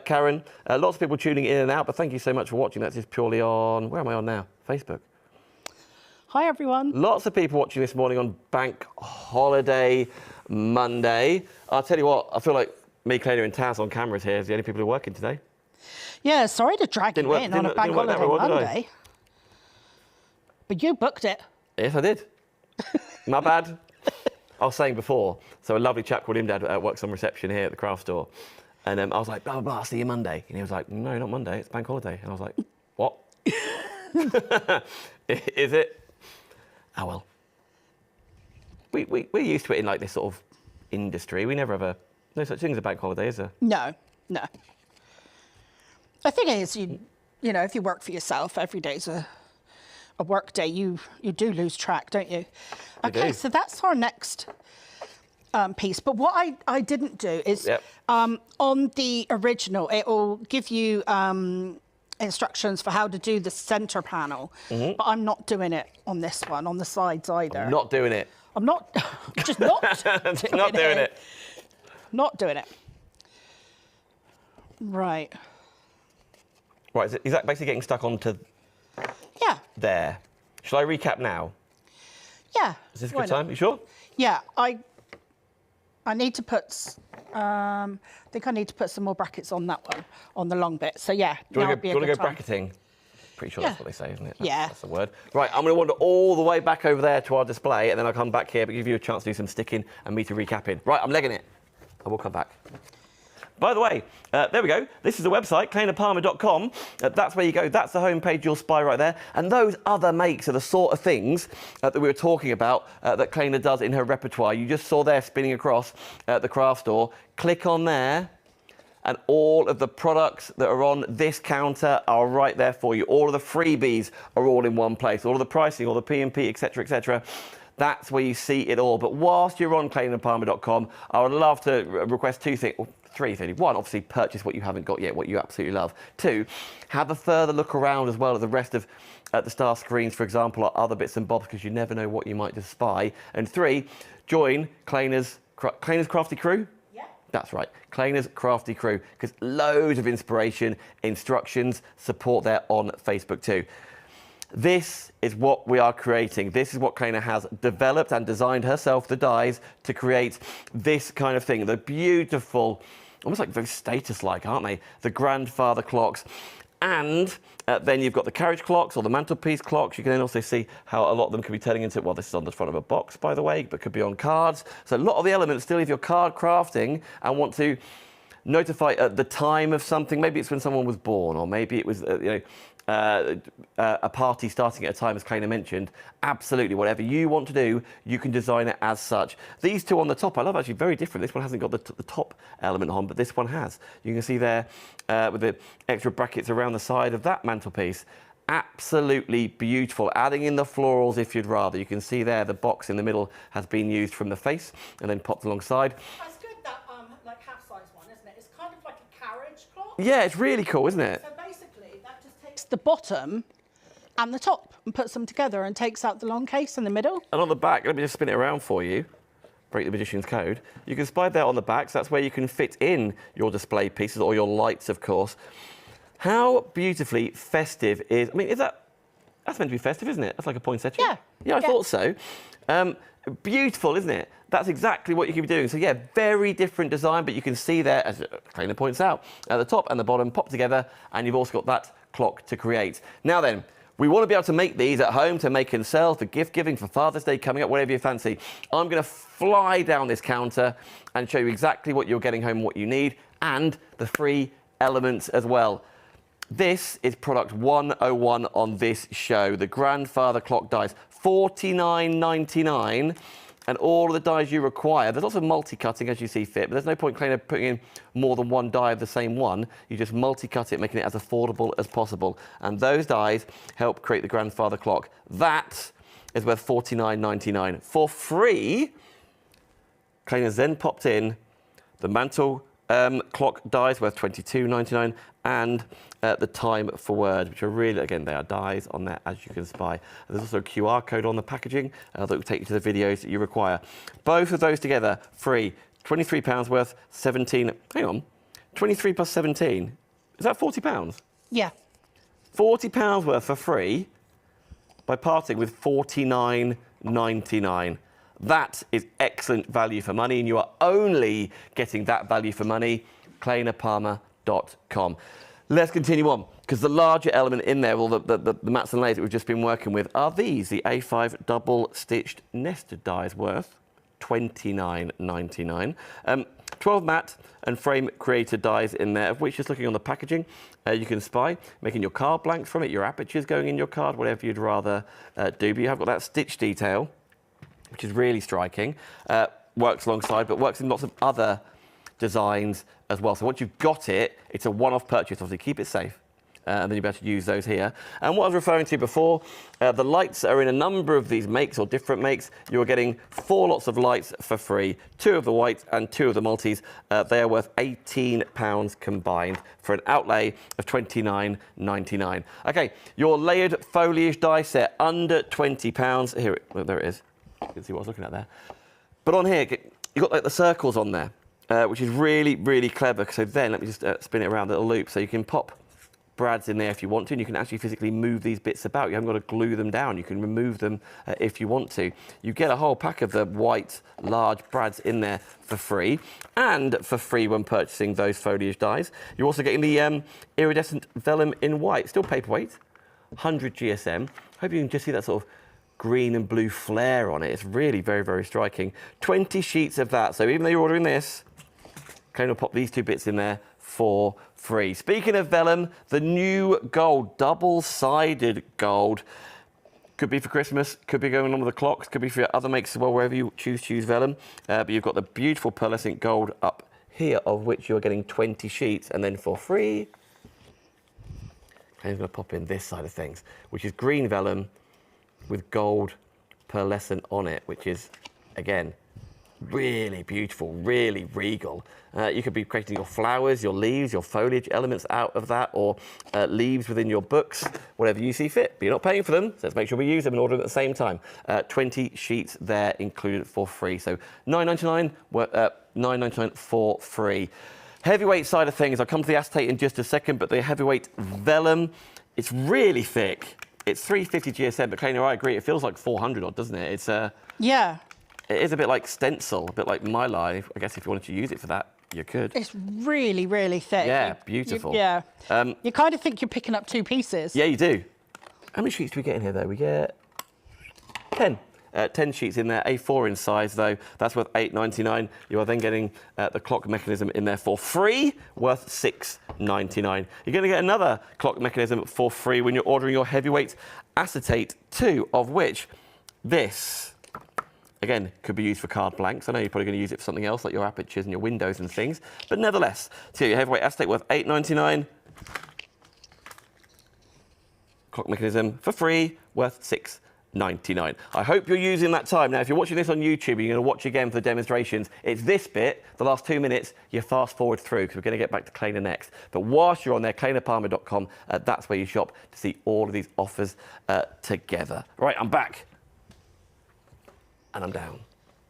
Karen. Lots of people tuning in and out, but thank you so much for watching. That's just purely on, where am I on now? Facebook. Hi, everyone. Lots of people watching this morning on Bank Holiday Monday. I'll tell you what, I feel like me, Claina, and Taz on cameras here is the only people who are working today. Yeah, sorry to drag you in on a Bank Holiday Monday. But you booked it. Yes, I did. My bad. I was saying before, so a lovely chap called Imdad works on reception here at the craft store. And I was like, blah, blah, blah, I'll see you Monday. And he was like, no, not Monday, it's Bank Holiday. And I was like, what? Is it? Oh, well. We're used to it in like this sort of industry. We never have no such thing as a bank holiday, is there? No. The thing is, you know, if you work for yourself, every day's a work day. You do lose track, don't you? Okay, so that's our next piece. But what I didn't do is on the original, it will give you instructions for how to do the center panel, but I'm not doing it on this one, on the sides either. I'm not doing it. I'm not, just not doing it. Not doing it. Right. Right, is that basically getting stuck onto there? Shall I recap now? Yeah. Is this a good time? You sure? Yeah, I need to put, I think I need to put some more brackets on that one, on the long bit. So yeah, do you want to go bracketing? Pretty sure that's what they say, isn't it? Yeah. That's the word. Right, I'm going to wander all the way back over there to our display, and then I'll come back here, but give you a chance to do some sticking and me to recapping. Right, I'm legging it. I will come back. By the way, there we go. This is the website, clainapalmer.com. That's where you go. That's the homepage you'll spy right there. And those other makes are the sort of things that we were talking about that Claina does in her repertoire. You just saw there spinning across the craft store. Click on there, and all of the products that are on this counter are right there for you. All of the freebies are all in one place. All of the pricing, all the P&P, etc., etc. That's where you see it all. But whilst you're on clainapalmer.com, I would love to request two things. Three things. One, obviously purchase what you haven't got yet, what you absolutely love. Two, have a further look around as well at the rest of the star screens, for example, or other bits and bobs, because you never know what you might just spy. And three, join Claina's Crafty Crew. Yeah. That's right, Claina's Crafty Crew, because loads of inspiration, instructions, support there on Facebook too. This is what we are creating. This is what Claina has developed and designed herself, the dies, to create this kind of thing. The beautiful, almost like very status-like, aren't they? The grandfather clocks. And then you've got the carriage clocks or the mantelpiece clocks. You can then also see how a lot of them could be turning into, well, this is on the front of a box, by the way, but could be on cards. So a lot of the elements still, if you're card crafting and want to notify at the time of something, maybe it's when someone was born, or maybe it was, a party starting at a time, as Claina mentioned. Absolutely, whatever you want to do, you can design it as such. These two on the top, I love, actually very different. This one hasn't got the top element on, but this one has. You can see there with the extra brackets around the side of that mantelpiece. Absolutely beautiful. Adding in the florals if you'd rather. You can see there the box in the middle has been used from the face and then popped alongside. That's good, that like half-size one, isn't it? It's kind of like a carriage clock. Yeah, it's really cool, isn't it? So basically, that just takes the bottom and the top and puts them together and takes out the long case in the middle. And on the back, let me just spin it around for you. Break the magician's code. You can spy there on the back, so that's where you can fit in your display pieces or your lights, of course. How beautifully festive is, I mean, that's meant to be festive, isn't it? That's like a poinsettia. Yeah. Yeah, I thought so. Beautiful, isn't it? That's exactly what you could be doing. So yeah, very different design, but you can see there, as Claina points out, at the top and the bottom pop together, and you've also got that clock to create. Now then, we want to be able to make these at home to make and sell, for gift giving, for Father's Day coming up, whatever you fancy. I'm going to fly down this counter and show you exactly what you're getting home, what you need, and the free elements as well. This is product 101 on this show, the grandfather clock dies, $49.99, and all of the dies you require. There's lots of multi-cutting as you see fit, but there's no point Claina putting in more than one die of the same one. You just multi-cut it, making it as affordable as possible. And those dies help create the grandfather clock. That is worth $49.99 for free. Claina's then popped in the mantle clock dies worth $22.99, and the time for word, which are really, again, they are dies on there, as you can spy. There's also a QR code on the packaging that will take you to the videos that you require. Both of those together, free. £23 worth, 17. Hang on, 23 plus 17. Is that £40? Yeah. £40 worth for free by parting with $49.99. That is excellent value for money, and you are only getting that value for money, clainapalmer.com. Let's continue on, because the larger element in there, well, the mats and layers that we've just been working with, are these, the A5 double-stitched nested dies worth $29.99. 12 mat and frame creator dies in there, of which, just looking on the packaging, you can spy, making your card blanks from it, your apertures going in your card, whatever you'd rather do. But you have got that stitch detail, which is really striking. Works alongside, but works in lots of other designs as well. So once you've got it, it's a one-off purchase. Obviously, keep it safe, and then you'll be able to use those here. And what I was referring to before, the lights are in a number of these makes or different makes. You're getting 4 lots of lights for free, 2 of the whites and 2 of the multis. They are worth £18 combined for an outlay of $29.99. Okay, your layered foliage die set under £20. Here, well, there it is. You can see what I was looking at there. But on here, you've got like the circles on there, which is really, really clever. So then, let me just spin it around a little loop. So you can pop brads in there if you want to, and you can actually physically move these bits about. You haven't got to glue them down. You can remove them if you want to. You get a whole pack of the white, large brads in there for free, and for free when purchasing those foliage dies. You're also getting the iridescent vellum in white, still paperweight, 100 GSM. Hope you can just see that sort of green and blue flare on it. It's really very, very striking. 20 sheets of that. So even though you're ordering this, Claina will pop these 2 bits in there for free. Speaking of vellum, the new gold, double-sided gold. Could be for Christmas, could be going on with the clocks, could be for your other makes as well, wherever you choose vellum. But you've got the beautiful pearlescent gold up here, of which you're getting 20 sheets, and then for free, Claina's going to pop in this side of things, which is green vellum with gold pearlescent on it, which is, again, really beautiful, really regal. You could be creating your flowers, your leaves, your foliage elements out of that, or leaves within your books, whatever you see fit. But you're not paying for them, so let's make sure we use them and order them at the same time. 20 sheets there included for free. So $9.99, $9.99 for free. Heavyweight side of things, I'll come to the acetate in just a second, but the heavyweight vellum, it's really thick. It's 350 GSM, but Claina, I agree, it feels like 400 odd, doesn't it? It's Yeah. It is a bit like stencil, a bit like mylar, I guess, if you wanted to use it for that. You could. It's really, really thick. Yeah, beautiful. Yeah. You kind of think you're picking up 2 pieces. Yeah, you do. How many sheets do we get in here, though? We get 10. 10 sheets in there, A4 in size, though. That's worth £8.99. You are then getting the clock mechanism in there for free, worth £6.99. You're going to get another clock mechanism for free when you're ordering your heavyweight acetate too, of which this, again, could be used for card blanks. I know you're probably going to use it for something else, like your apertures and your windows and things. But nevertheless, to your heavyweight acetate worth £8.99. Clock mechanism for free, worth £6.99. I hope you're using that time. Now, if you're watching this on YouTube, you're going to watch again for the demonstrations. It's this bit, the last 2 minutes, you fast forward through because we're going to get back to Claina next. But whilst you're on there, clainapalmer.com, that's where you shop to see all of these offers together. Right, I'm back. And I'm down.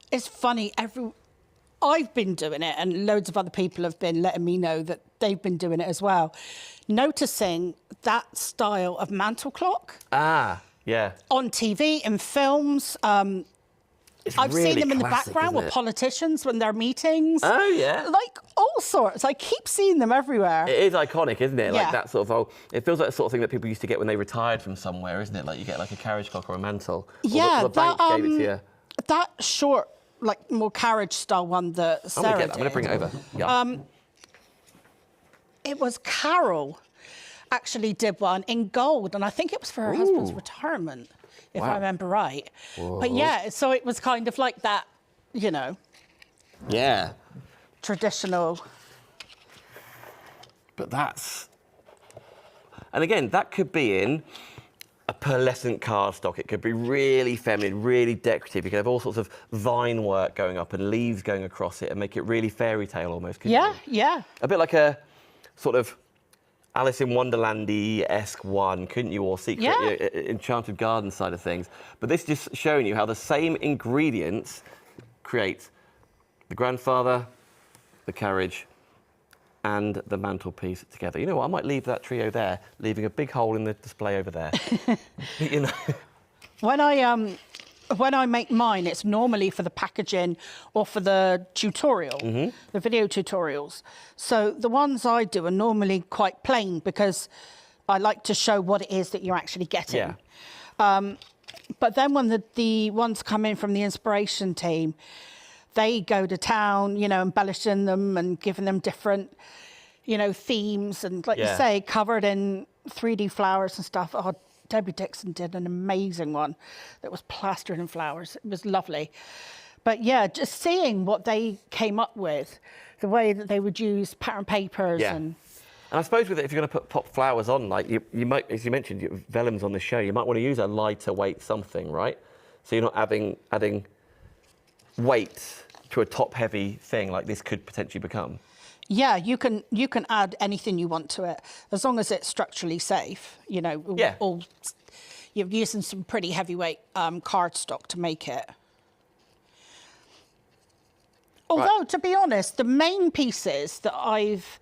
It's funny, I've been doing it, and loads of other people have been letting me know that they've been doing it as well. Noticing that style of mantle clock. Ah, yeah. On TV, in films. I've really seen them in the classic, background with isn't it? politicians when they're meetings. Oh, yeah. Like all sorts. I keep seeing them everywhere. It is iconic, isn't it? Like Yeah. that sort of, it feels like the sort of thing that people used to get when they retired from somewhere, isn't it? Like you get like a carriage clock or a mantle. Yeah, or the bank gave it to you. that short, like more carriage style one that Sarah did. I'm going to bring it over. Yeah. It was Carol actually did one in gold, and I think it was for her husband's retirement, if I remember right. Whoa. But yeah, so it was kind of like that, you know, Yeah. traditional. But that's... And again, that could be in a pearlescent cardstock. It could be really feminine, really decorative. You could have all sorts of vine work going up and leaves going across it and make it really fairy tale almost, couldn't Yeah, you? yeah. A bit like a sort of Alice in Wonderland-y-esque one, couldn't you? Or Secret Yeah. Enchanted Garden side of things. But this is just showing you how the same ingredients create the grandfather, the carriage, and the mantelpiece together. You know what? I might leave that trio there, leaving a big hole in the display over there. You know. When I make mine, it's normally for the packaging or for the tutorial, the video tutorials. So the ones I do are normally quite plain because I like to show what it is that you're actually getting. Yeah. But then when the ones come in from the inspiration team, they go to town, you know, embellishing them and giving them different, you know, themes and, like you Yeah. say, covered in 3D flowers and stuff. Oh, Debbie Dixon did an amazing one that was plastered in flowers. It was lovely. But yeah, just seeing what they came up with, the way that they would use pattern papers Yeah. and... And I suppose with it, if you're going to pop flowers on, like you might, as you mentioned, Vellum's on the show, you might want to use a lighter weight something, right? So you're not adding weight to a top-heavy thing like this could potentially become. Yeah, you can add anything you want to it, as long as it's structurally safe. You know, Yeah. you're using some pretty heavyweight cardstock to make it. Although, to be honest, the main pieces that I've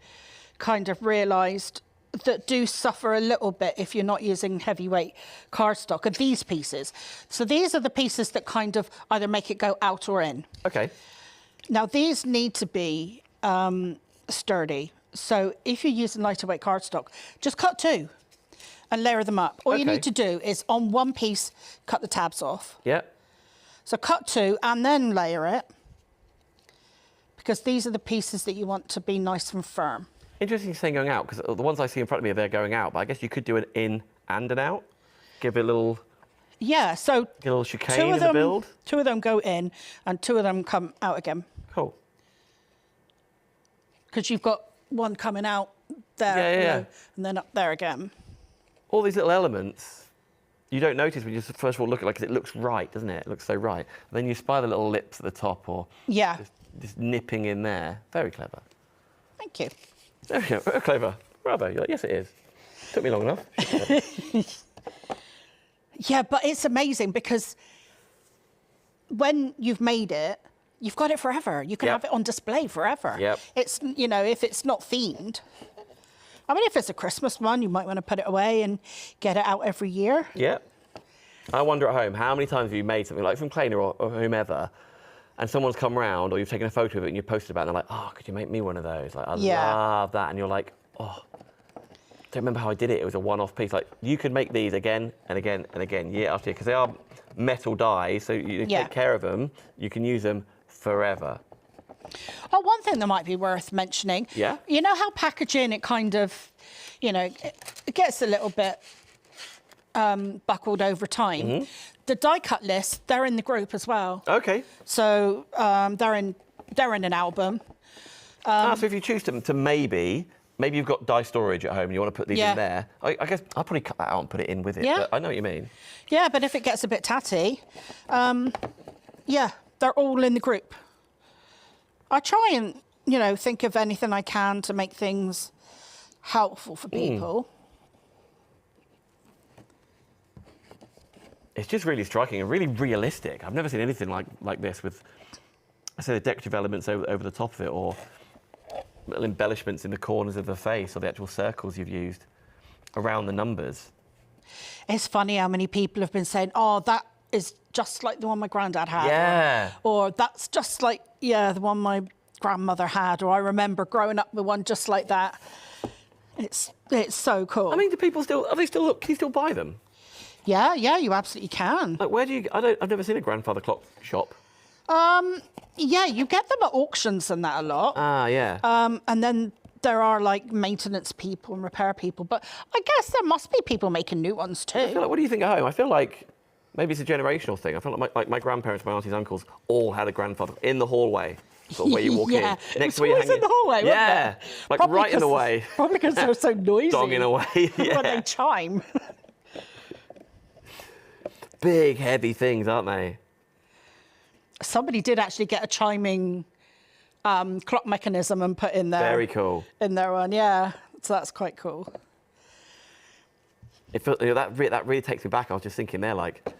kind of realised that do suffer a little bit if you're not using heavyweight cardstock are these pieces. So these are the pieces that kind of either make it go out or in. Okay. Now, these need to be sturdy. So if you're using lighter weight cardstock, just cut 2 and layer them up. All you Okay. need to do is on one piece, cut the tabs off. Yeah. So cut 2 and then layer it, because these are the pieces that you want to be nice and firm. Interesting saying going out, because the ones I see in front of me, they're going out, but I guess you could do an in and an out. Give it a little... Yeah, so Get a little chicane in the build. 2 of them go in and 2 of them come out again. Cool. Because you've got one coming out there, Yeah, you yeah. know, and then up there again. All these little elements, you don't notice when you just first of all look at it, like, 'cause it looks right, doesn't it? It looks so right. And then you spy the little lips at the top or Yeah, just nipping in there. Very clever. thank you. There we go. Very clever. Bravo. You're like, yes, it is. Took me long enough. Yeah, but it's amazing because when you've made it, you've got it forever. You can Yep. have it on display forever. Yep. It's, you know, if it's not themed. I mean, if it's a Christmas one, you might want to put it away and get it out every year. Yeah. I wonder at home, how many times have you made something like from Claina or whomever, and someone's come round, or you've taken a photo of it and you posted about it, and they're like, oh, could you make me one of those? Like, I love that. And you're like, oh, I don't remember how I did it. It was a one-off piece. Like, you could make these again and again and again, year after year, because they are metal dies, so you take care of them, you can use them forever. Oh, one thing that might be worth mentioning. Yeah? You know how packaging, it kind of, you know, it gets a little bit buckled over time. The die cut list, they're in the group as well. Okay. So they're in an album. So if you choose to maybe you've got die storage at home and you want to put these in there, I guess I'll probably cut that out and put it in with it. Yeah. But I know what you mean. Yeah, but if it gets a bit tatty, yeah, they're all in the group. I try and, you know, think of anything I can to make things helpful for people. It's just really striking and really realistic. I've never seen anything like this with, I say, the decorative elements over the top of it, or little embellishments in the corners of the face, or the actual circles you've used around the numbers. It's funny how many people have been saying, oh, that is just like the one my granddad had. Yeah. Or that's just like, the one my grandmother had. Or I remember growing up with one just like that. It's so cool. I mean, can you still buy them? Yeah, you absolutely can. Like, where do you, I've never seen a grandfather clock shop. Yeah, you get them at auctions and that a lot. Ah, yeah. And then there are like maintenance people and repair people, but I guess there must be people making new ones too. I feel like, what do you think at home? I feel like maybe it's a generational thing. I feel like my grandparents, my aunties, uncles all had a grandfather in the hallway, sort of where you walk in. Next to where you hang in the hallway, yeah, like probably right in the way. Probably because they're so noisy. Donging away, when they chime. Big, heavy things, aren't they? Somebody did actually get a chiming clock mechanism and put in there. Very cool. In their one, yeah. So that's quite cool. It feels, that really takes me back. I was just thinking there, like,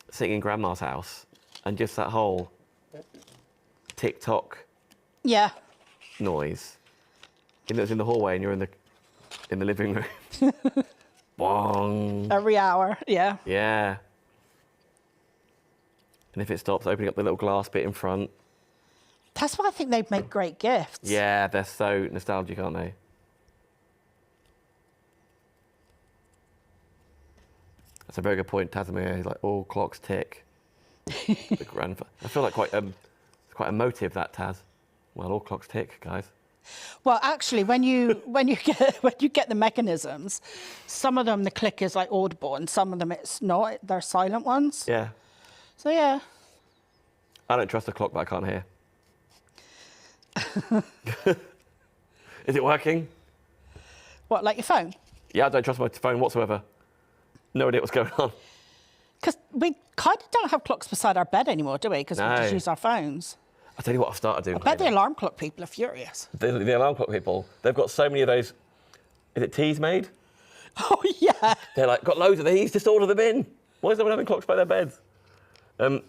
sitting in Grandma's house, and just that whole tick-tock noise. You know, it's in the hallway, and you're in the living room. Bong. Every hour, yeah. Yeah. And if it stops, opening up the little glass bit in front. That's why I think they'd make great gifts. Yeah, they're so nostalgic, aren't they? That's a very good point. Tasimir, he's like, all clocks tick. The grandfather. I feel like it's quite emotive, that Taz. Well, all clocks tick, guys. Well, actually, when you get the mechanisms, some of them the click is like audible, and some of them it's not. They're silent ones. Yeah. So yeah. I don't trust the clock that I can't hear. Is it working? What, like your phone? Yeah, I don't trust my phone whatsoever. No idea what's going on. Because we kind of don't have clocks beside our bed anymore, do we? Because we just use our phones. I'll tell you what I've started doing. I bet the alarm clock people are furious. The alarm clock people, they've got so many of those, is it teas made? Oh, yeah. They're like, got loads of these, just order them in. Why is no one having clocks by their beds? I'm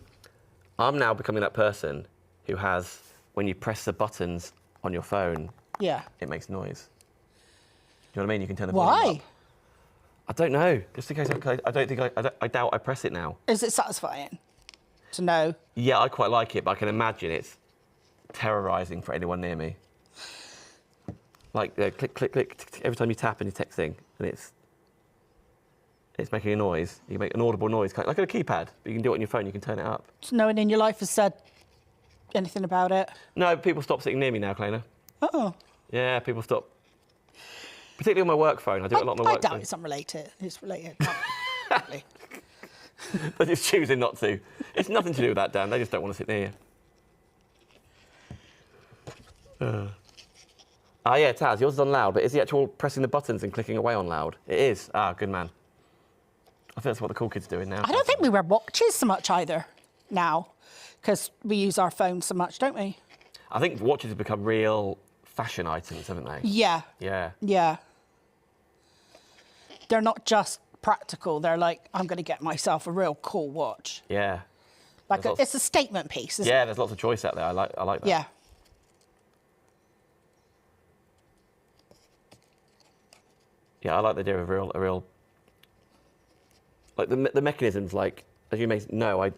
now becoming that person who has, when you press the buttons on your phone, it makes noise. Do you know what I mean? You can turn the volume up. Why? I don't know. Just in case, I doubt I press it now. Is it satisfying to know? Yeah, I quite like it, but I can imagine it's terrorising for anyone near me. Like, click, click, click, every time you tap and you're texting, and it's making a noise. You can make an audible noise, like a keypad, but you can do it on your phone, you can turn it up. So no one in your life has said anything about it? No, people stop sitting near me now, Claina. Oh. Yeah, people stop. Particularly on my work phone. I do it a lot on my work phone. I doubt it's unrelated. It's related. They're just choosing not to. It's nothing to do with that, Dan. They just don't want to sit near you. Yeah, Taz, yours is on loud, but is the actual pressing the buttons and clicking away on loud? It is. Ah, good man. I think that's what the cool kids are doing now. I don't think we wear watches so much either now, because we use our phones so much, don't we? I think watches have become real fashion items, haven't they? Yeah. Yeah. Yeah. They're not just practical. They're like, I'm going to get myself a real cool watch. Yeah. Like it's a statement piece, isn't it? Yeah, there's lots of choice out there. I like that. Yeah. Yeah, I like the idea of a real like the mechanisms. Like, as you may know,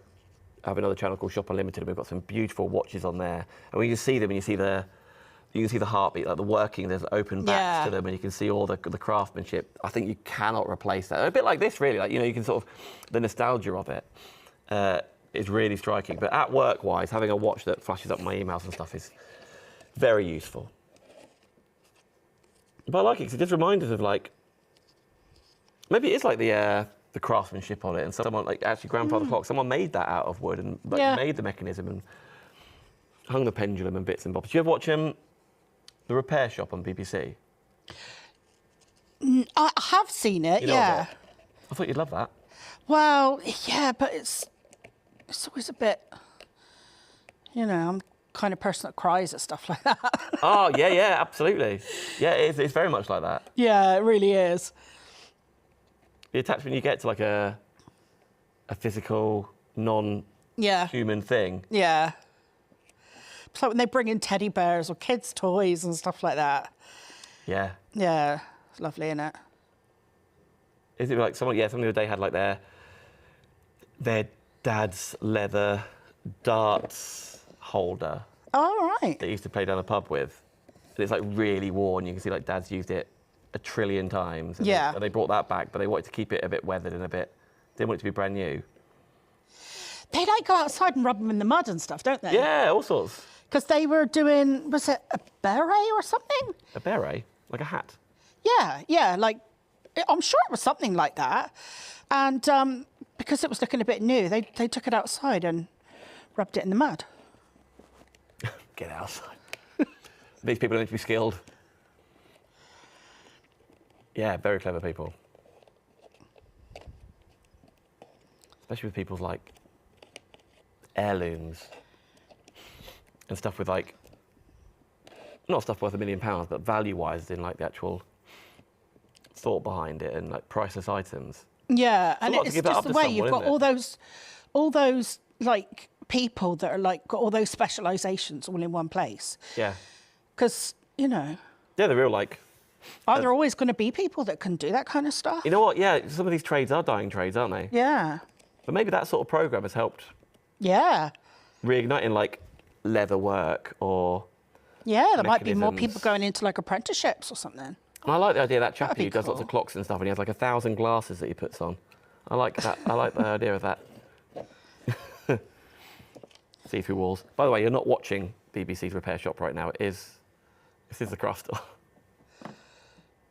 I have another channel called Shop Unlimited, and we've got some beautiful watches on there. And when you see them, and you can see the heartbeat, like the working, there's open backs to them, and you can see all the craftsmanship. I think you cannot replace that. A bit like this, really. Like, you know, you can sort of, the nostalgia of it is really striking. But at work-wise, having a watch that flashes up my emails and stuff is very useful. But I like it because it just reminds us of, like, maybe it is like the craftsmanship on it, and someone, like, actually grandfather clock, someone made that out of wood and like made the mechanism and hung the pendulum and bits and bobs. Do you ever watch The Repair Shop on BBC? I have seen it, You know yeah. of it? I thought you'd love that. Well, yeah, but it's always a bit, you know, I'm the kind of person that cries at stuff like that. Oh, yeah, absolutely. Yeah, it's very much like that. Yeah, it really is. The attachment you get to, like, a physical, non-human thing. Yeah. It's like when they bring in teddy bears or kids' toys and stuff like that. Yeah. Yeah, it's lovely, isn't it? Is it like someone the other day had, like, their dad's leather darts holder Oh, right. they used to play down the pub with. And it's, like, really worn. You can see, like, dad's used it a trillion times. And Yeah. they brought that back, but they wanted to keep it a bit weathered and didn't want it to be brand new. They like go outside and rub them in the mud and stuff, don't they? Yeah, all sorts. Because they were doing, was it a beret or something? A beret, like a hat. Yeah, like, I'm sure it was something like that. And because it was looking a bit new, they took it outside and rubbed it in the mud. Get outside. These people need to be skilled. Yeah, very clever people. Especially with people's, like, heirlooms and stuff with, like, not stuff worth £1 million, but value-wise in, like, the actual thought behind it and, like, priceless items. Yeah, and lot to it's give that just up the to way someone, you've got isn't all those like people that are like got all those specializations all in one place. Yeah. Because, you know, Yeah, they're real, like... are there always going to be people that can do that kind of stuff? You know what? Yeah, some of these trades are dying trades, aren't they? Yeah. But maybe that sort of program has helped Yeah. reigniting, like, leather work or... Yeah, there might be more Mechanisms. people going into like apprenticeships or something. And I like the idea of that That'd chappie be who does lots cool. of clocks and stuff, and he has like 1,000 glasses that he puts on. I like that. I like the idea of that. See-through walls. By the way, you're not watching BBC's Repair Shop right now. This is the craft store.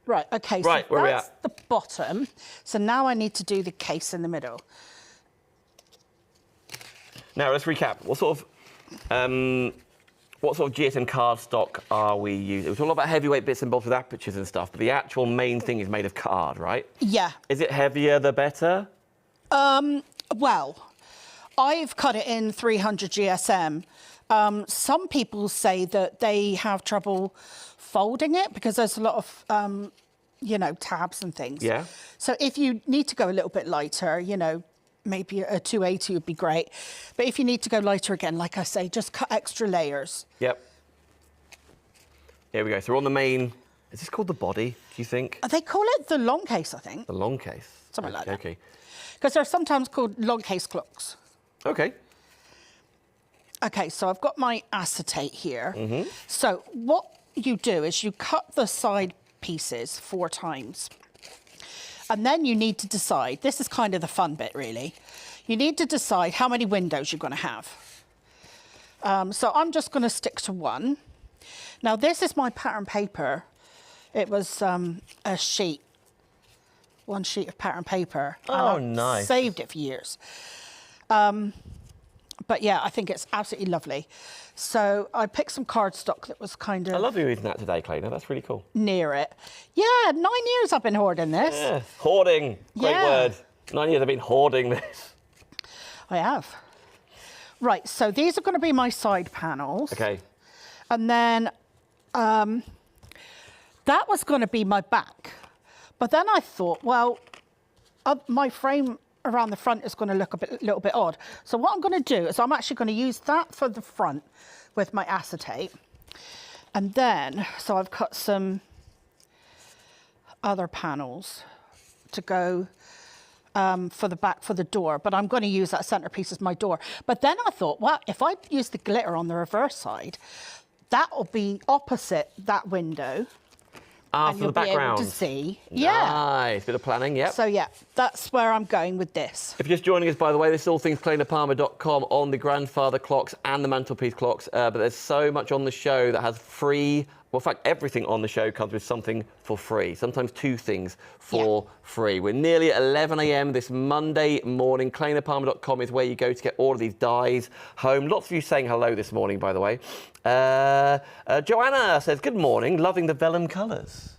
Right, okay, Right, so where we that's the bottom. So now I need to do the case in the middle. Now let's recap. What sort of GSM cardstock are we using? We're talking about heavyweight bits and bobs with apertures and stuff, but the actual main thing is made of card, right? Yeah. Is it heavier the better? Well, I've cut it in 300 GSM. Some people say that they have trouble folding it because there's a lot of, you know, tabs and things. Yeah. So if you need to go a little bit lighter, you know, maybe a 280 would be great. But if you need to go lighter again, like I say, just cut extra layers. Yep. Here we go. So we're on the main. Is this called the body, do you think? They call it the long case, I think. The long case. Something like that. Okay. Because they're sometimes called long case clocks. Okay. Okay, so I've got my acetate here. So what you do is you cut the side pieces 4 times. And then you need to decide, this is kind of the fun bit really, you need to decide how many windows you're going to have. So I'm just going to stick to 1. Now this is my pattern paper. It was a sheet, 1 sheet of pattern paper. Oh, and I've nice. saved it for years. But yeah, I think it's absolutely lovely. So I picked some cardstock that was kind I of love you using that today, Claina. That's really cool. near it. Yeah, 9 years I've been hoarding this. Yeah. Hoarding. Great Yeah. word. 9 years I've been hoarding this. I have. Right, so these are going to be my side panels. Okay. And then that was going to be my back. But then I thought, well, my frame around the front is going to look a little bit odd. So what I'm going to do is I'm actually going to use that for the front with my acetate. And then, so I've cut some other panels to go for the back for the door, but I'm going to use that centerpiece as my door. But then I thought, well, if I use the glitter on the reverse side, that'll be opposite that window. Ah, and for you'll the background. be able to see. Yeah. Nice. Bit of planning, yep. So yeah, that's where I'm going with this. If you're just joining us, by the way, this is all things clainapalmer.com on the grandfather clocks and the mantelpiece clocks. But there's so much on the show that has free. Well, in fact, everything on the show comes with something for free. Sometimes two things for free. We're nearly at 11 a.m. this Monday morning. Clainapalmer.com is where you go to get all of these dies home. Lots of you saying hello this morning, by the way. Joanna says, good morning, loving the vellum colours.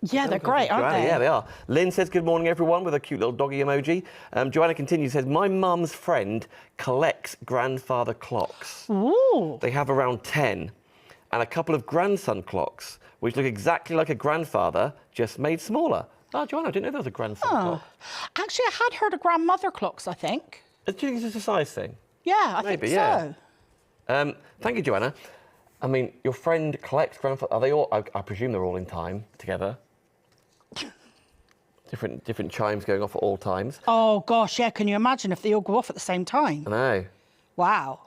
Yeah, they're great, aren't they? Yeah, they are. Lynn says, good morning, everyone, with a cute little doggy emoji. Joanna continues, says, my mum's friend collects grandfather clocks. Ooh. They have around 10. And a couple of grandson clocks, which look exactly like a grandfather, just made smaller. Oh, Joanna, I didn't know there was a grandson clock. Actually, I had heard of grandmother clocks, I think. Do you think it's just a size thing? Yeah, I Maybe, think yeah. so. Thank you, Joanna. I mean, your friend collects grandfather. Are they all? I presume they're all in time together. Different chimes going off at all times. Oh, gosh, yeah. Can you imagine if they all go off at the same time? I know. Wow.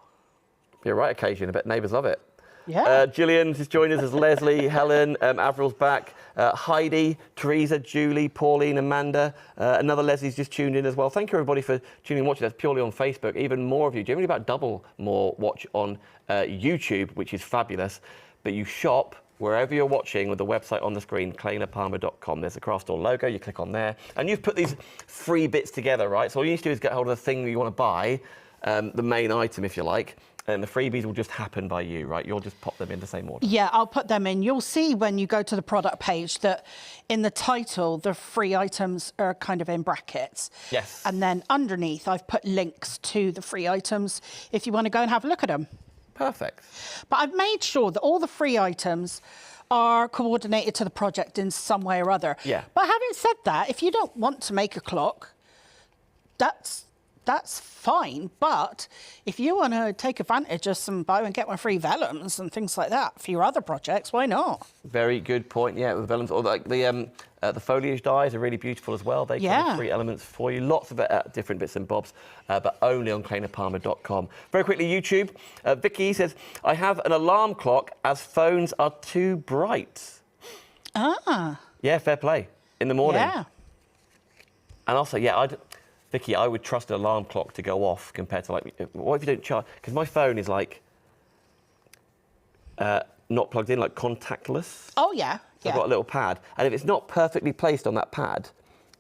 Be a right occasion. I bet neighbours love it. Yeah. Gillian's just joined us as Leslie, Helen, Avril's back, Heidi, Teresa, Julie, Pauline, Amanda. Another Leslie's just tuned in as well. Thank you, everybody, for tuning in and watching us purely on Facebook. Even more of you, generally about double more watch on YouTube, which is fabulous. But you shop wherever you're watching with the website on the screen, clainapalmer.com. There's the craft store logo. You click on there. And you've put these free bits together, right? So all you need to do is get hold of the thing that you want to buy, the main item, if you like. And the freebies will just happen by you, right? You'll just pop them in the same order. Yeah, I'll put them in. You'll see when you go to the product page that in the title, the free items are kind of in brackets. Yes. And then underneath, I've put links to the free items if you want to go and have a look at them. Perfect. But I've made sure that all the free items are coordinated to the project in some way or other. Yeah. But having said that, if you don't want to make a clock, that's fine. But if you want to take advantage of some buy one get one free vellums and things like that for your other projects, why not? Very good point. Yeah, with the vellums, or like the foliage dies are really beautiful as well. They come with free elements for you. Lots of different bits and bobs, but only on clainapalmer.com. Very quickly, YouTube. Vicky says, I have an alarm clock as phones are too bright. Ah. Yeah, fair play. In the morning. Yeah. And also, yeah, Vicky, I would trust an alarm clock to go off compared to, like, what if you don't charge? Because my phone is, like, not plugged in, like contactless. Oh, yeah. So I've got a little pad. And if it's not perfectly placed on that pad,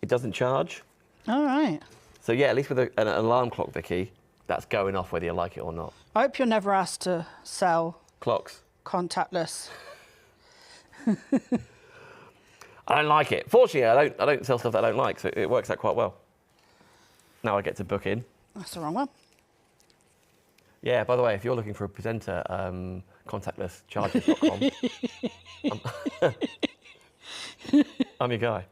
it doesn't charge. All right. So, yeah, at least with an alarm clock, Vicky, that's going off whether you like it or not. I hope you're never asked to sell Clocks. contactless. I don't like it. Fortunately, I don't sell stuff that I don't like, so it works out quite well. Now I get to book in. That's the wrong one. Yeah, by the way, if you're looking for a presenter, contactlesscharges.com. I'm your guy.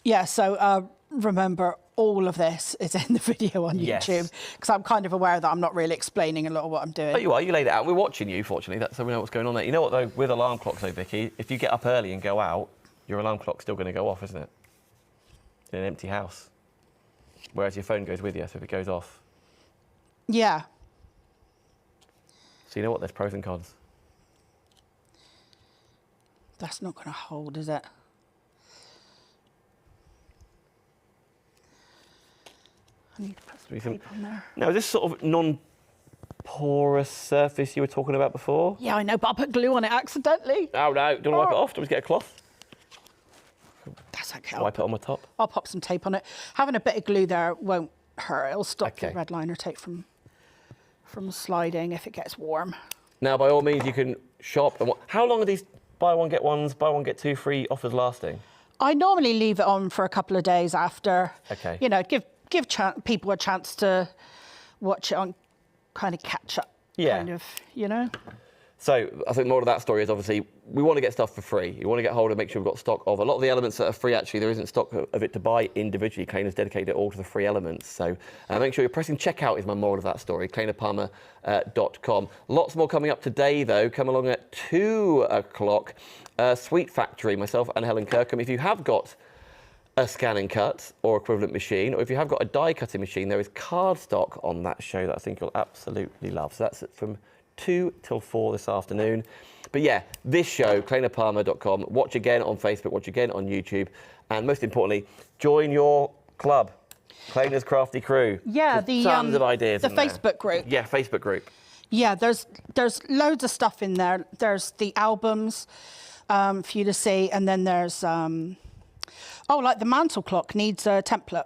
Yeah, so remember, all of this is in the video on YouTube, because I'm kind of aware that I'm not really explaining a lot of what I'm doing. Oh, you are. You laid it out. We're watching you, fortunately, so we know what's going on there. You know what, though, with alarm clocks, though, Vicky, if you get up early and go out, your alarm clock's still going to go off, isn't it? In an empty house. Whereas your phone goes with you, so if it goes off. Yeah. So you know what? There's pros and cons. That's not going to hold, is it? I need to put some tape on there. Now, is this sort of non-porous surface you were talking about before? Yeah, I know, but I put glue on it accidentally. Oh, no. Do you want to wipe it off? Do you want to get a cloth? That's okay. Wipe it on my top? I'll pop some tape on it. Having a bit of glue there won't hurt. It'll stop the red liner tape from sliding if it gets warm. Now, by all means, you can shop. How long are these buy one, get ones, buy one, get two free offers lasting? I normally leave it on for a couple of days after. Okay. You know, give people a chance to watch it on, kind of catch up. Yeah. Kind of, you know. So I think more of that story is obviously we want to get stuff for free. You want to get hold of, make sure we've got stock of. A lot of the elements that are free, actually, there isn't stock of it to buy individually. Claina's dedicated it all to the free elements. So make sure you're pressing checkout is my moral of that story, clainapalmer.com. Lots more coming up today, though. Come along at 2 o'clock. Sweet Factory, myself and Helen Kirkham. If you have got a scan and cut or equivalent machine, or if you have got a die cutting machine, there is card stock on that show that I think you'll absolutely love. So that's from 2 till 4 this afternoon. But yeah, this show, clainapalmer.com. Watch again on Facebook, watch again on YouTube, and most importantly, join your club, Claina's Crafty Crew. Yeah, There's tons of ideas. The in there. Facebook group. Yeah, Facebook group. Yeah, there's loads of stuff in there. There's the albums for you to see, and then there's like the mantle clock needs a template.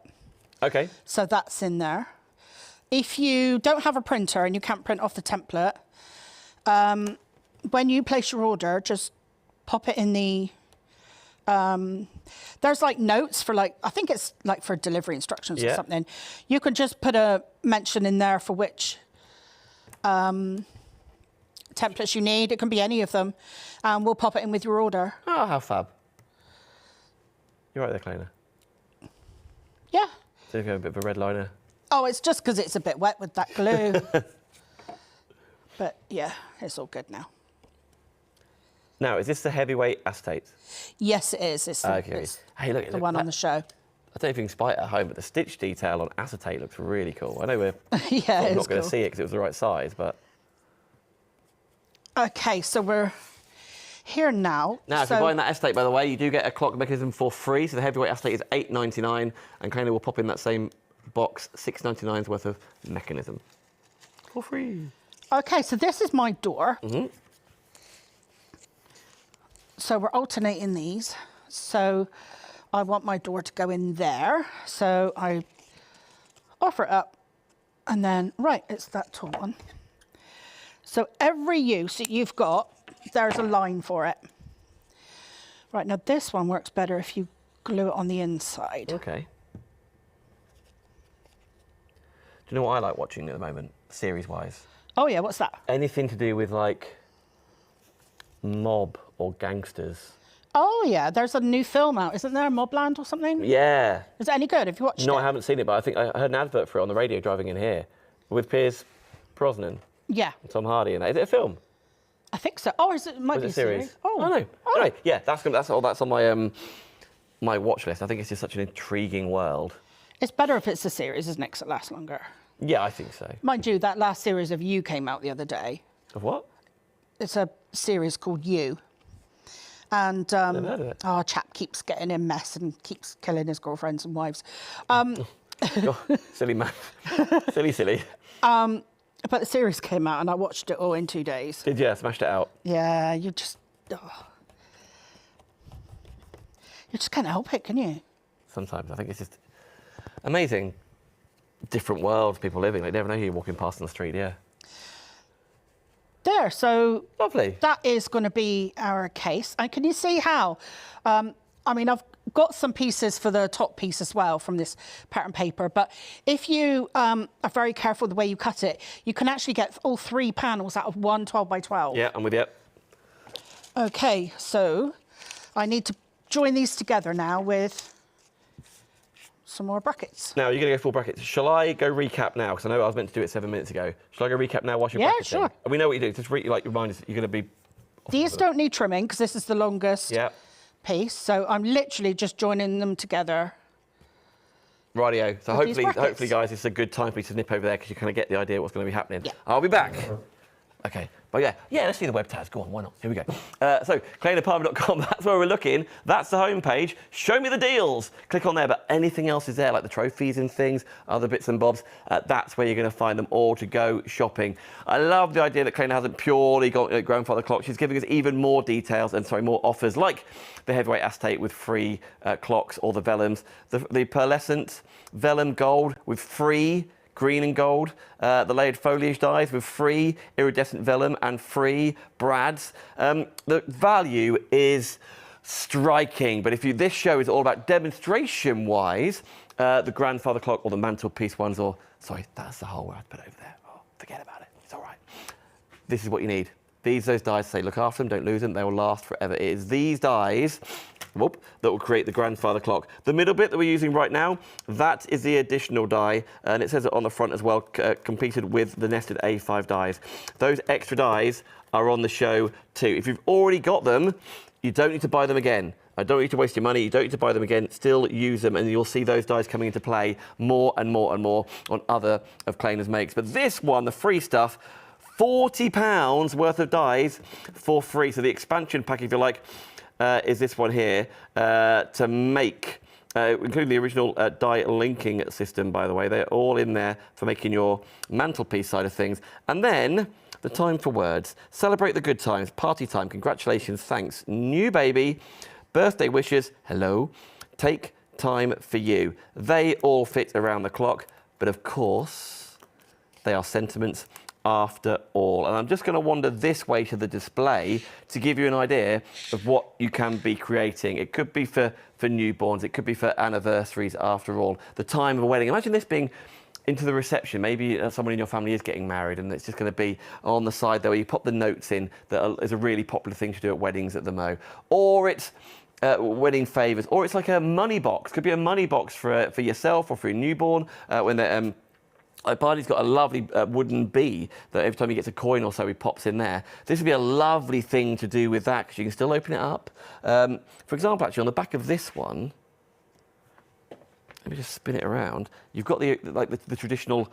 Okay. So that's in there. If you don't have a printer and you can't print off the template, when you place your order, just pop it in the, there's like notes for I think it's like for delivery instructions or something. You can just put a mention in there for which templates you need. It can be any of them. And we'll pop it in with your order. Oh, how fab. You're right there, Claina. Yeah. So you have a bit of a red liner. Oh, it's just because it's a bit wet with that glue. But yeah, it's all good now. Now, is this the heavyweight acetate? Yes, it is. It's Hey, look, the one on the show. I don't know if you can spy it at home, but the stitch detail on acetate looks really cool. I know we're yeah, not going to see it because it was the right size, but... Okay, so we're here now. Now, if you're buying that acetate, by the way, you do get a clock mechanism for free. So the heavyweight acetate is $8.99, and Claina will pop in that same box, $6.99's worth of mechanism. For free. Okay, so this is my door. Mm-hmm. So we're alternating these. So I want my door to go in there. So I offer it up, and then, right, it's that tall one. So every use that you've got, there's a line for it. Right, now this one works better if you glue it on the inside. Okay. Do you know what I like watching at the moment, series-wise? Oh yeah, what's that? Anything to do with like mob or gangsters. Oh yeah, there's a new film out, isn't there? Mobland or something? Yeah. Is it any good? Have you watched it? No, I haven't seen it, but I think I heard an advert for it on the radio driving in here with Piers Brosnan. Yeah. And Tom Hardy in that. Is it a film? I think so. Oh, it might be a series. Oh, no. Oh. Anyway, yeah, that's on my my watch list. I think it's just such an intriguing world. It's better if it's a series, isn't it? 'Cause it lasts longer. Yeah, I think so. Mind you, that last series of You came out the other day. Of what? It's a series called You. And Never heard of it. our chap keeps getting in mess and keeps killing his girlfriends and wives. Silly man. silly. But the series came out and I watched it all in 2 days. Did you? Smashed it out. Yeah, you just can't help it, can you? Sometimes. I think it's just amazing. Different worlds, people living. They never know who you're walking past on the street, yeah. There, so lovely. That is going to be our case. And can you see how? I mean, I've got some pieces for the top piece as well from this pattern paper, but if you are very careful the way you cut it, you can actually get all 3 panels out of one 12 by 12. Yeah, I'm with you. Okay, so I need to join these together now with some more brackets. Now, you're going to go full brackets. Shall I go recap now? Because I know I was meant to do it 7 minutes ago. Shall I go recap now whilst you're bracketing? Yeah, sure. We know what you do. Just remind us that you're going to be... These don't need trimming because this is the longest piece. So I'm literally just joining them together. Rightio. So hopefully, guys, it's a good time for you to nip over there because you kind of get the idea of what's going to be happening. Yeah. I'll be back. Okay, but yeah, let's see the web tabs. Go on, why not? Here we go. So, clainapalmer.com, that's where we're looking. That's the homepage. Show me the deals. Click on there, but anything else is there, like the trophies and things, other bits and bobs. That's where you're going to find them all to go shopping. I love the idea that Claina hasn't purely got grandfather clock. She's giving us even more details and, more offers, like the heavyweight acetate with free clocks or the Vellums, the pearlescent Vellum gold with free green and gold, the layered foliage dies with free iridescent vellum and free brads. The value is striking, but this show is all about demonstration-wise, the grandfather clock or the mantelpiece ones, or, sorry, that's the whole word I put over there. Oh, forget about it, it's all right. This is what you need. those dies say look after them, don't lose them, they will last forever. It is these dies that will create the grandfather clock. The middle bit that we're using right now, that is the additional die, and it says it on the front as well, completed with the nested A5 dies. Those extra dies are on the show too. If you've already got them, you don't need to buy them again. I don't need to waste your money. You don't need to buy them again. Still use them, and you'll see those dies coming into play more and more and more on other of Claina's makes. But this one, the free stuff, £40 worth of dies for free. So the expansion pack, if you like, is this one here to make, including the original die linking system, by the way. They're all in there for making your mantelpiece side of things. And then the time for words. Celebrate the good times, party time, congratulations, thanks, new baby, birthday wishes, hello, take time for you. They all fit around the clock, but of course, they are sentiments after all. And I'm just going to wander this way to the display to give you an idea of what you can be creating. It could be for newborns, it could be for anniversaries after all, the time of a wedding. Imagine this being into the reception. Maybe someone in your family is getting married and it's just going to be on the side there where you pop the notes in. That is a really popular thing to do at weddings at the Mo. Or it's wedding favours, or it's like a money box. Could be a money box for yourself or for your newborn when they're Barney's got a lovely wooden bee that every time he gets a coin or so he pops in there. This would be a lovely thing to do with that because you can still open it up. For example, actually on the back of this one, let me just spin it around. You've got the traditional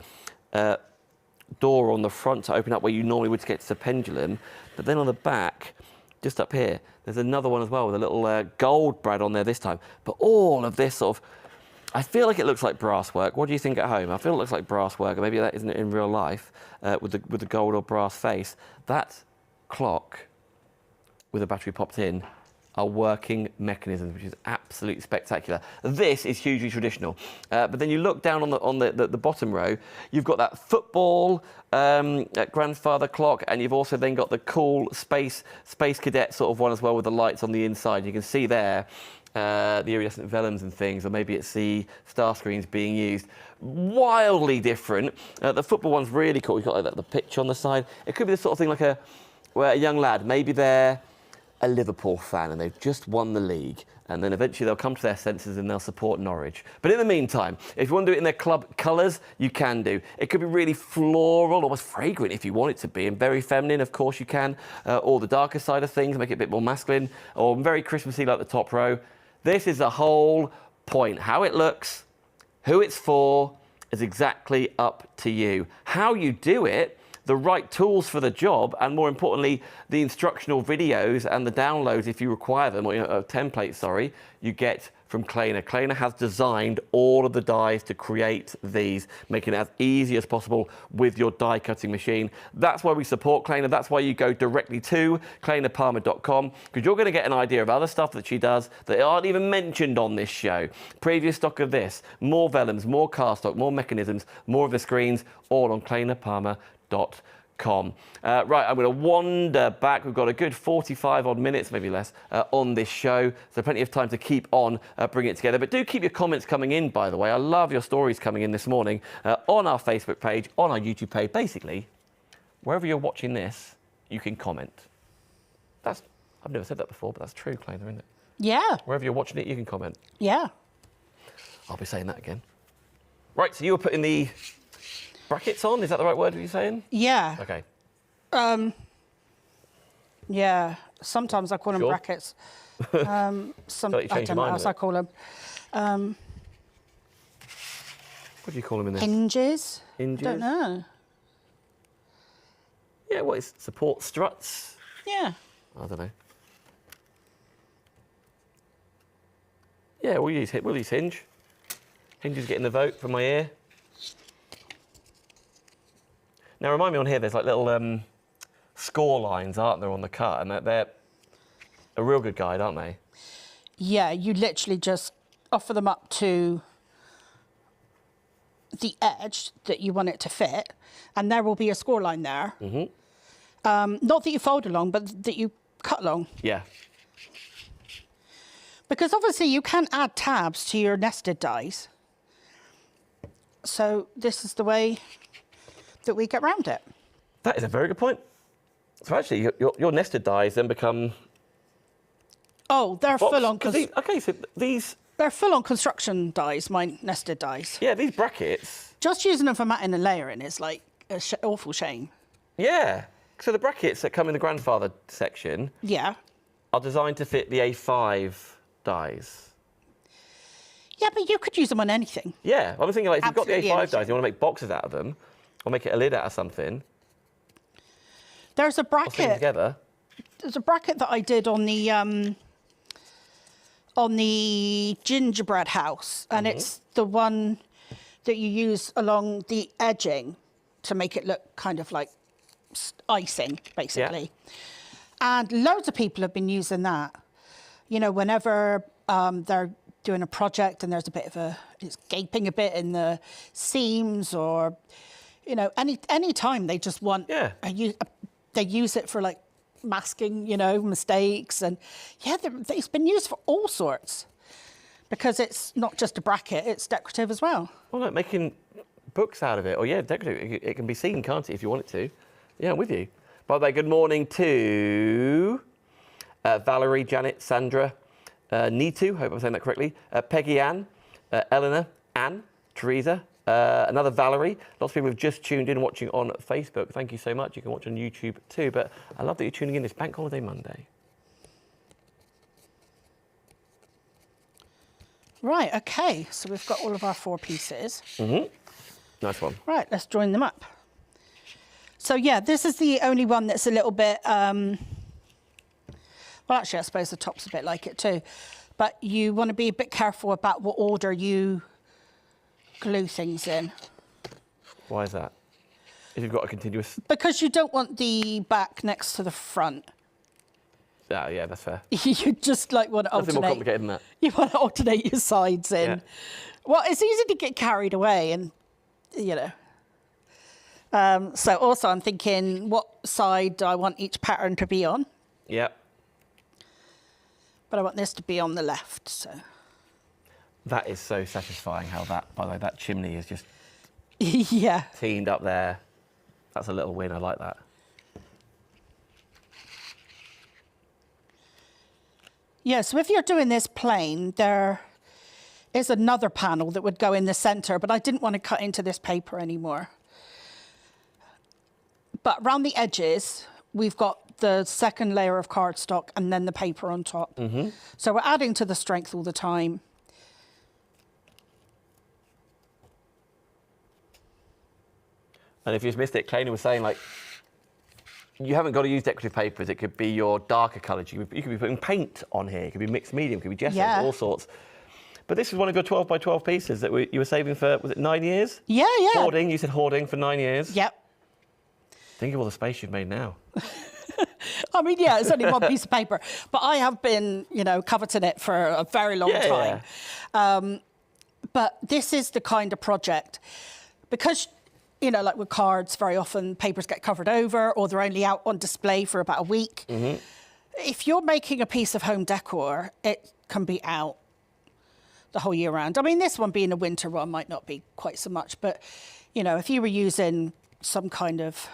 door on the front to open up where you normally would get to a pendulum, but then on the back, just up here, there's another one as well with a little gold brad on there this time. But all of this sort of, I feel like it looks like brass work. What do you think at home? I feel it looks like brass work, or maybe that isn't in real life with the gold or brass face. That clock with a battery popped in are working mechanisms, which is absolutely spectacular. This is hugely traditional. But then you look down on the bottom row, you've got that football grandfather clock, and you've also then got the cool space cadet sort of one as well with the lights on the inside. You can see there the iridescent vellums and things, or maybe it's the star screens being used. Wildly different. The football one's really cool. You've got like the pitch on the side. It could be the sort of thing like a young lad, maybe they're a Liverpool fan and they've just won the league, and then eventually they'll come to their senses and they'll support Norwich. But in the meantime, if you want to do it in their club colours, you can do. It could be really floral, almost fragrant if you want it to be, and very feminine, of course you can, or the darker side of things, make it a bit more masculine, or very Christmassy like the top row. This is the whole point. How it looks, who it's for, is exactly up to you. How you do it, the right tools for the job, and more importantly, the instructional videos and the downloads, if you require them, or templates, sorry, you get from Claina. Claina has designed all of the dies to create these, making it as easy as possible with your die cutting machine. That's why we support Claina. That's why you go directly to clainapalmer.com, because you're going to get an idea of other stuff that she does that aren't even mentioned on this show. Previous stock of this, more vellums, more cardstock, more mechanisms, more of the screens, all on clainapalmer.com. Right, I'm going to wander back. We've got a good 45 odd minutes, maybe less, on this show, so plenty of time to keep on bringing it together. But do keep your comments coming in, by the way. I love your stories coming in this morning on our Facebook page, on our YouTube page. Basically, wherever you're watching this, you can comment. I've never said that before, but that's true, Claina, isn't it? Yeah. Wherever you're watching it, you can comment. Yeah. I'll be saying that again. Right, so you were putting the brackets on, is that the right word you're saying? Yeah. Okay. Yeah. Sometimes I call them Sure. brackets. Like you I changed your don't know mind what else with I it. call them. What do you call them in this? Hinges. Hinges? Don't know. Yeah, what is support struts? Yeah. I don't know. Yeah, we'll use hinge. Hinges getting the vote from my ear. Now, remind me on here, there's like little score lines, aren't there, on the cut? And they're a real good guide, aren't they? Yeah, you literally just offer them up to the edge that you want it to fit, and there will be a score line there. Mm-hmm. Not that you fold along, but that you cut along. Yeah. Because obviously you can add tabs to your nested dies. So this is the way that we get around it. That is a very good point. So actually, your nested dies then become... Oh, they're full on. Okay, so these... They're full on construction dies, my nested dies. Yeah, these brackets... Just using them for matting and layering is like an awful shame. Yeah. So the brackets that come in the grandfather section... Yeah. ...are designed to fit the A5 dies. Yeah, but you could use them on anything. Yeah, I was thinking, like, if you've got the Absolutely A5 anything. dies, you want to make boxes out of them, or make it a lid out of something, There's a or string them bracket. together. There's a bracket that I did on the gingerbread house, and it's the one that you use along the edging to make it look kind of like icing, basically. And loads of people have been using that. You know, whenever they're doing a project and there's a bit of it's gaping a bit in the seams, or, you know, any time they just want, they use it for like masking, you know, mistakes. And yeah, it's been used for all sorts, because it's not just a bracket, it's decorative as well. Well, like making books out of it, or decorative, it can be seen, can't it, if you want it to. Yeah, I'm with you. By the way, good morning to Valerie, Janet, Sandra, Nitu, hope I'm saying that correctly, Peggy Ann, Eleanor, Anne, Teresa, another Valerie. Lots of people have just tuned in watching on Facebook. Thank you so much. You can watch on YouTube too, but I love that you're tuning in this Bank Holiday Monday. Right, okay, so we've got all of our 4 pieces. Nice one. Right, let's join them up. So yeah, this is the only one that's a little bit, well, actually, I suppose the top's a bit like it too, but you want to be a bit careful about what order you glue things in. Why is that? If you've got a continuous... Because you don't want the back next to the front. Yeah, that's fair. You just like want to alternate. Nothing more complicated than that. You want to alternate your sides in. Yeah. Well, it's easy to get carried away, and you know. So also, I'm thinking, what side do I want each pattern to be on? Yep. But I want this to be on the left. So. That is so satisfying. How that, by the way, that chimney is just Yeah. teamed up there. That's a little win. I like that. Yeah, so if you're doing this plain, there is another panel that would go in the center, but I didn't want to cut into this paper anymore. But around the edges, we've got the second layer of cardstock and then the paper on top. So we're adding to the strength all the time. And if you just missed it, Claina was saying, like, you haven't got to use decorative papers. It could be your darker colours. You could be putting paint on here. It could be mixed medium. It could be gesso, all sorts. But this is one of your 12 by 12 pieces that you were saving for, was it 9 years? Yeah, yeah. Hoarding, you said hoarding for 9 years. Yep. Think of all the space you've made now. I mean, yeah, it's only one piece of paper, but I have been, you know, coveting it for a very long time. But this is the kind of project, because, you know, like with cards, very often papers get covered over, or they're only out on display for about a week. If you're making a piece of home decor, it can be out the whole year round. I mean, this one being a winter one might not be quite so much, but, you know, if you were using some kind of,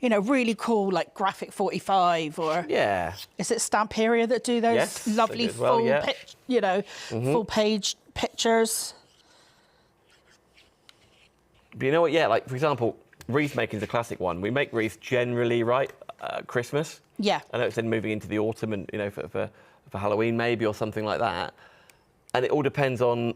you know, really cool, like graphic 45, or is it Stamperia that do those lovely full, you know, full page pictures? But you know what? Yeah, like for example, wreath making is a classic one. We make wreaths generally Christmas. Yeah. I know it's then moving into the autumn, and you know, for Halloween maybe, or something like that. And it all depends on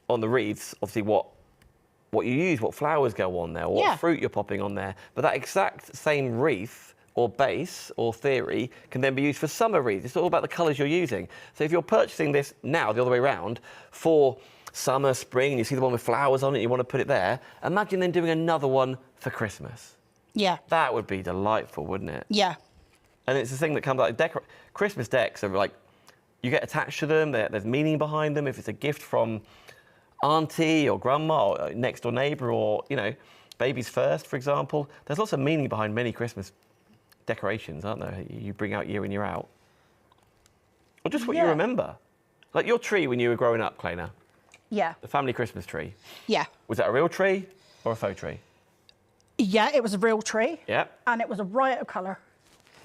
the wreaths, obviously what you use, what flowers go on there, or what fruit you're popping on there. But that exact same wreath or base or theory can then be used for summer wreaths. It's all about the colours you're using. So if you're purchasing this now, the other way around, for summer, spring, and you see the one with flowers on it, you want to put it there, imagine then doing another one for Christmas. Yeah. That would be delightful, wouldn't it? Yeah. And it's the thing that comes like Christmas decks are like, you get attached to them, there's meaning behind them. If it's a gift from auntie or grandma or next door neighbour, or, you know, baby's first, for example, there's lots of meaning behind many Christmas decorations, aren't there? You bring out year in, year out. Or just what you remember. Like your tree when you were growing up, Claina. Yeah. The family Christmas tree. Yeah. Was that a real tree or a faux tree? Yeah, it was a real tree. Yep. And it was a riot of colour.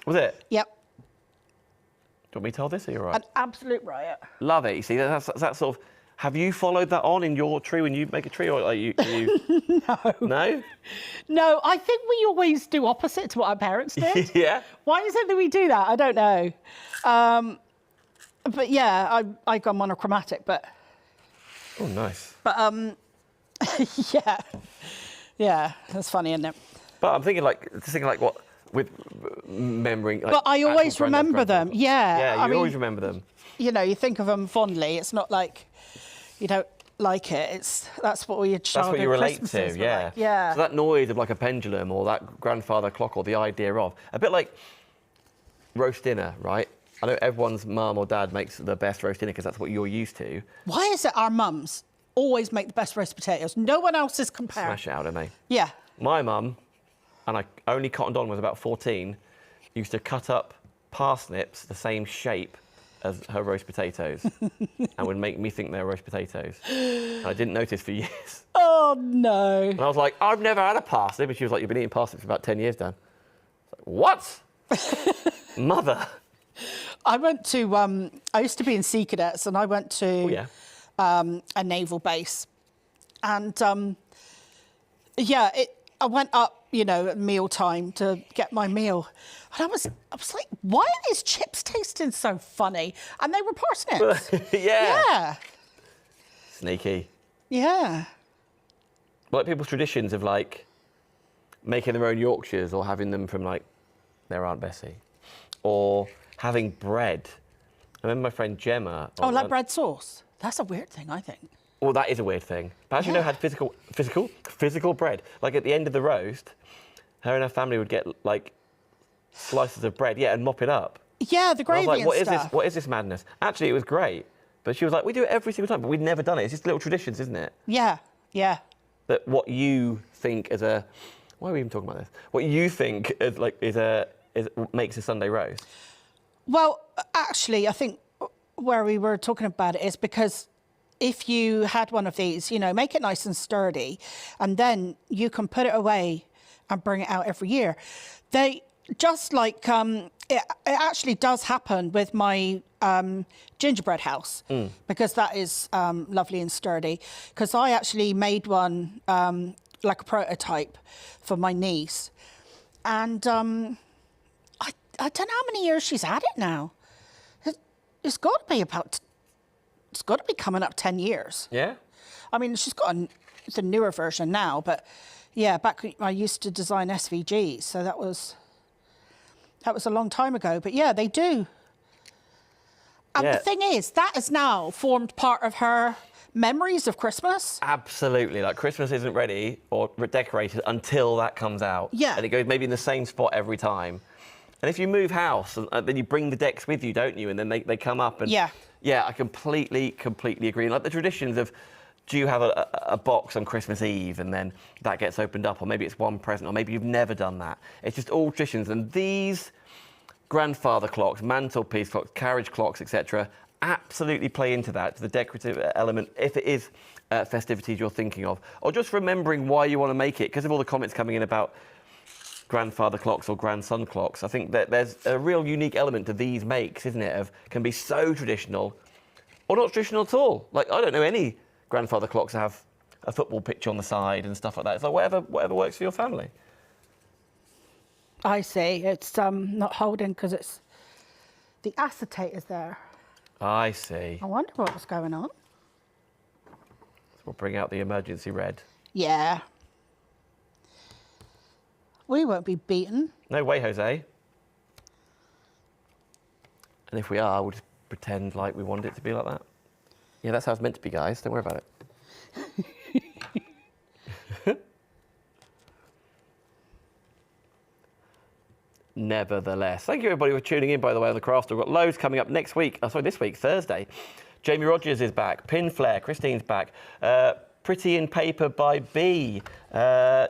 Was it? Yep. Do you want me to tell this, or you're right? An absolute riot. Love it. You see, that's that sort of... Have you followed that on in your tree when you make a tree, or are you No. No? No, I think we always do opposite to what our parents did. Yeah. Why is it that we do that? I don't know. But yeah, I go monochromatic, but Oh, nice. yeah. Yeah, that's funny, isn't it? But I'm thinking like what with remembering. Like, But I actual always granddad, remember them. grandfather. Yeah. Yeah, I you mean, always remember them. you know, you think of them fondly. It's not like you don't like it. That's what your That's childhood what you relate Christmases to, were yeah. like. Yeah. So that noise of like a pendulum or that grandfather clock or the idea of a bit like roast dinner, right? I know everyone's mum or dad makes the best roast dinner because that's what you're used to. Why is it our mums always make the best roast potatoes? No one else is compared. Smash it out, don't they? Yeah. My mum, and I only cottoned on when I was about 14, used to cut up parsnips the same shape as her roast potatoes and would make me think they were roast potatoes. And I didn't notice for years. Oh, no. And I was like, I've never had a parsnip. And she was like, you've been eating parsnips for about 10 years, Dan. I was like, what? Mother. I went to, I used to be in Sea Cadets, and I went to a naval base. And, I went up, you know, at mealtime to get my meal. And I was like, why are these chips tasting so funny? And they were parsnips. Yeah. Sneaky. Yeah. Like people's traditions of like making their own Yorkshires or having them from like their Aunt Bessie or having bread. I remember my friend Gemma. Oh, like bread sauce. That's a weird thing, I think. Well, that is a weird thing. But as you know, had physical bread. Like at the end of the roast, her and her family would get like slices of bread, and mop it up. Yeah, the gravy And I was like, what is stuff. this? What is this madness? Actually, it was great. But she was like, we do it every single time, but we'd never done it. It's just little traditions, isn't it? Yeah, yeah. That what you think as a... Why are we even talking about this? What you think is like makes a Sunday roast. Well, actually, I think where we were talking about it is because if you had one of these, you know, make it nice and sturdy, and then you can put it away and bring it out every year. They just like it actually does happen with my gingerbread house because that is lovely and sturdy. Because I actually made one like a prototype for my niece, and I don't know how many years she's had it now. It's got to be coming up 10 years. Yeah? I mean, she's got it's a newer version now, but yeah, back when I used to design SVGs, so that was a long time ago. But yeah, they do. And the thing is, that has now formed part of her memories of Christmas. Absolutely. Like Christmas isn't ready or decorated until that comes out. Yeah. And it goes maybe in the same spot every time. And if you move house, then you bring the decks with you, don't you? And then they come up. And yeah, I completely agree. Like the traditions of, do you have a box on Christmas Eve and then that gets opened up, or maybe it's one present, or maybe you've never done that. It's just all traditions. And these grandfather clocks, mantelpiece clocks, carriage clocks, etc., absolutely play into that, to the decorative element, if it is festivities you're thinking of, or just remembering why you want to make it, because of all the comments coming in about grandfather clocks or grandson clocks. I think that there's a real unique element to these makes, isn't it, of can be so traditional or not traditional at all. Like, I don't know any grandfather clocks that have a football pitch on the side and stuff like that. It's like whatever works for your family. I see. It's not holding because it's the acetate is there. I see. I wonder what was going on. So we'll bring out the emergency red. Yeah. We won't be beaten. No way, Jose. And if we are, we'll just pretend like we want it to be like that. Yeah, that's how it's meant to be, guys. Don't worry about it. Nevertheless, thank you everybody for tuning in, by the way, on The Craft. We've got loads coming up next week. This week, Thursday. Jamie Rogers is back. Pin Flare, Christine's back. Pretty in Paper by B.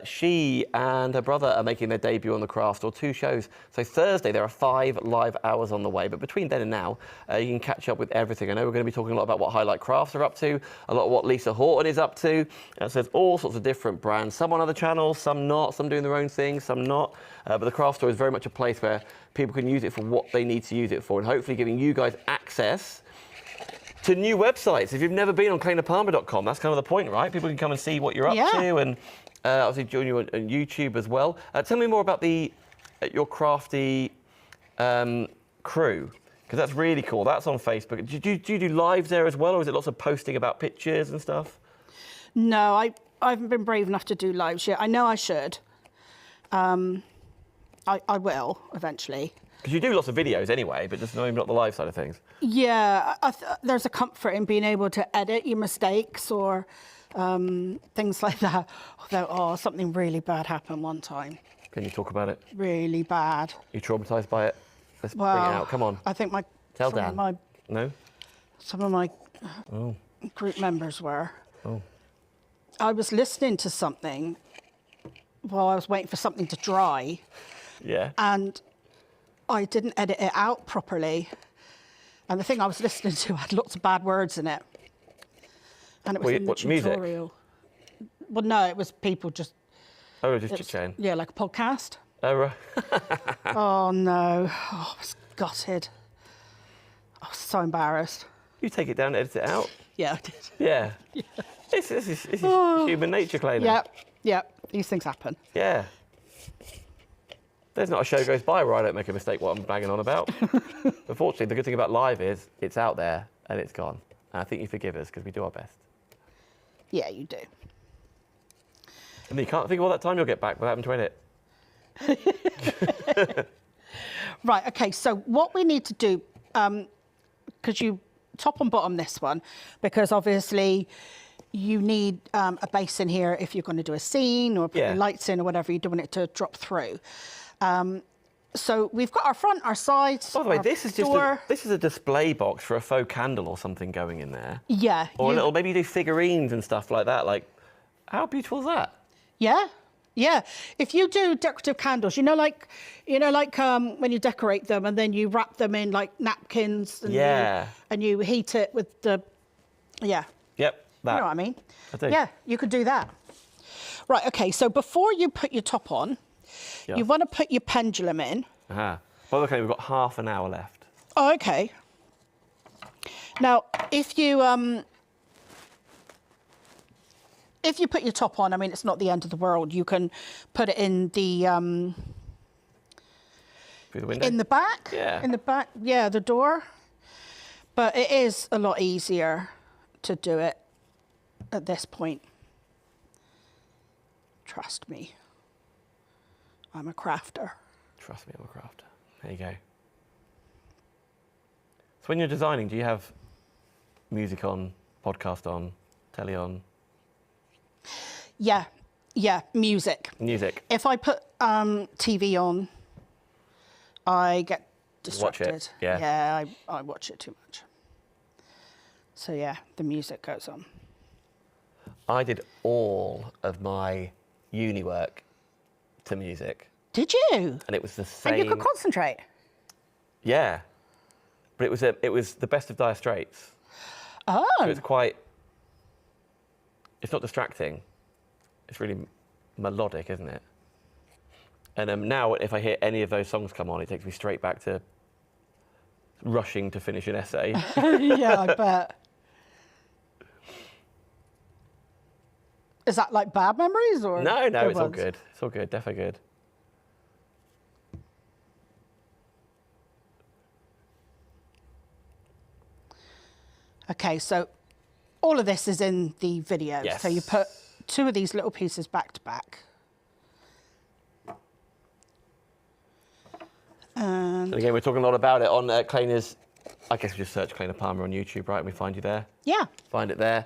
She and her brother are making their debut on the craft store, 2 shows. So Thursday, there are 5 live hours on the way. But between then and now, you can catch up with everything. I know we're going to be talking a lot about what Highlight Crafts are up to, a lot of what Lisa Horton is up to. So there's all sorts of different brands, some on other channels, some not, some doing their own thing, some not. But the craft store is very much a place where people can use it for what they need to use it for, and hopefully giving you guys access to new websites. If you've never been on clainapalmer.com, that's kind of the point, right? People can come and see what you're up to, and obviously join you on YouTube as well. Tell me more about your crafty crew, because that's really cool. That's on Facebook. Do you do lives there as well, or is it lots of posting about pictures and stuff? No, I haven't been brave enough to do lives yet. I know I should. I will eventually. Because you do lots of videos anyway, but just not the live side of things. Yeah, there's a comfort in being able to edit your mistakes or things like that. Although, something really bad happened one time. Can you talk about it? Really bad. You traumatised by it? Let's bring it out. Come on. I think Tell Dan. No? Some of my group members were. Oh. I was listening to something while I was waiting for something to dry. Yeah. And I didn't edit it out properly. And the thing I was listening to had lots of bad words in it. And it was in the tutorial. Music? Well, no, it was people just... Oh, just chit-chatting? Yeah, like a podcast. Oh, right. Oh, no. Oh, I was gutted. I was so embarrassed. You take it down and edit it out? Yeah, I did. Yeah. This is human nature, Claina. Yep. These things happen. Yeah. There's not a show goes by where I don't make a mistake what I'm banging on about. Unfortunately, the good thing about live is it's out there and it's gone. And I think you forgive us because we do our best. Yeah, you do. And you can't think of all that time you'll get back without having to edit. Right, okay, so what we need to do, because you top and bottom this one, because obviously you need a base in here if you're going to do a scene or put your lights in or whatever, you're doing it to drop through. So we've got our front, our sides. By the way, this is a display box for a faux candle or something going in there. Yeah. Or maybe you do figurines and stuff like that. Like, how beautiful is that? Yeah. Yeah. If you do decorative candles, like when you decorate them and then you wrap them in like napkins and you heat it with the Yep. That. You know what I mean? I do. Yeah, you could do that. Right, okay, so before you put your top on, you want to put your pendulum in. By the way, we've got half an hour left. Oh, okay. Now, if you put your top on, I mean, it's not the end of the world. You can put it in the through the window? In the back. Yeah. In the back, yeah, the door. But it is a lot easier to do it at this point. Trust me. I'm a crafter. Trust me, I'm a crafter. There you go. So when you're designing, do you have music on, podcast on, telly on? Yeah, music. Music. If I put TV on, I get distracted. Watch it, yeah. Yeah, I watch it too much. So yeah, the music goes on. I did all of my uni work to music. Did you? And it was the same. And you could concentrate? Yeah. But it was the best of Dire Straits. Oh. So it's not distracting. It's really melodic, isn't it? And now if I hear any of those songs come on, it takes me straight back to rushing to finish an essay. Yeah, I bet. Is that like bad memories or? No, it's ones? all good. It's all good, definitely good. Okay, so all of this is in the video. Yes. So you put 2 of these little pieces back to back. And again, we're talking a lot about it on Claina's I guess we just search Claina Palmer on YouTube, right, and we find you there. Yeah. Find it there.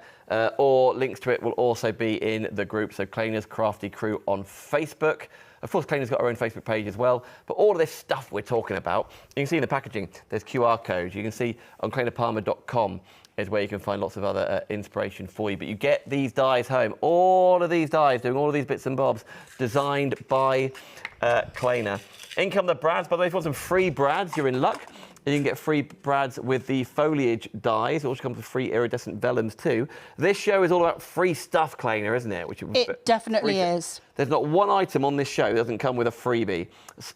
Or links to it will also be in the group, so Claina's Crafty Crew on Facebook. Of course, Claina's got her own Facebook page as well, but all of this stuff we're talking about, you can see in the packaging, there's QR codes. You can see on clainapalmer.com is where you can find lots of other inspiration for you. But you get these dies home, all of these dies, doing all of these bits and bobs, designed by Claina. In come the brads. By the way, if you want some free brads, you're in luck. You can get free brads with the foliage dies. It also comes with free iridescent vellums too. This show is all about free stuff, Claina, isn't it? It definitely is. There's not one item on this show that doesn't come with a freebie.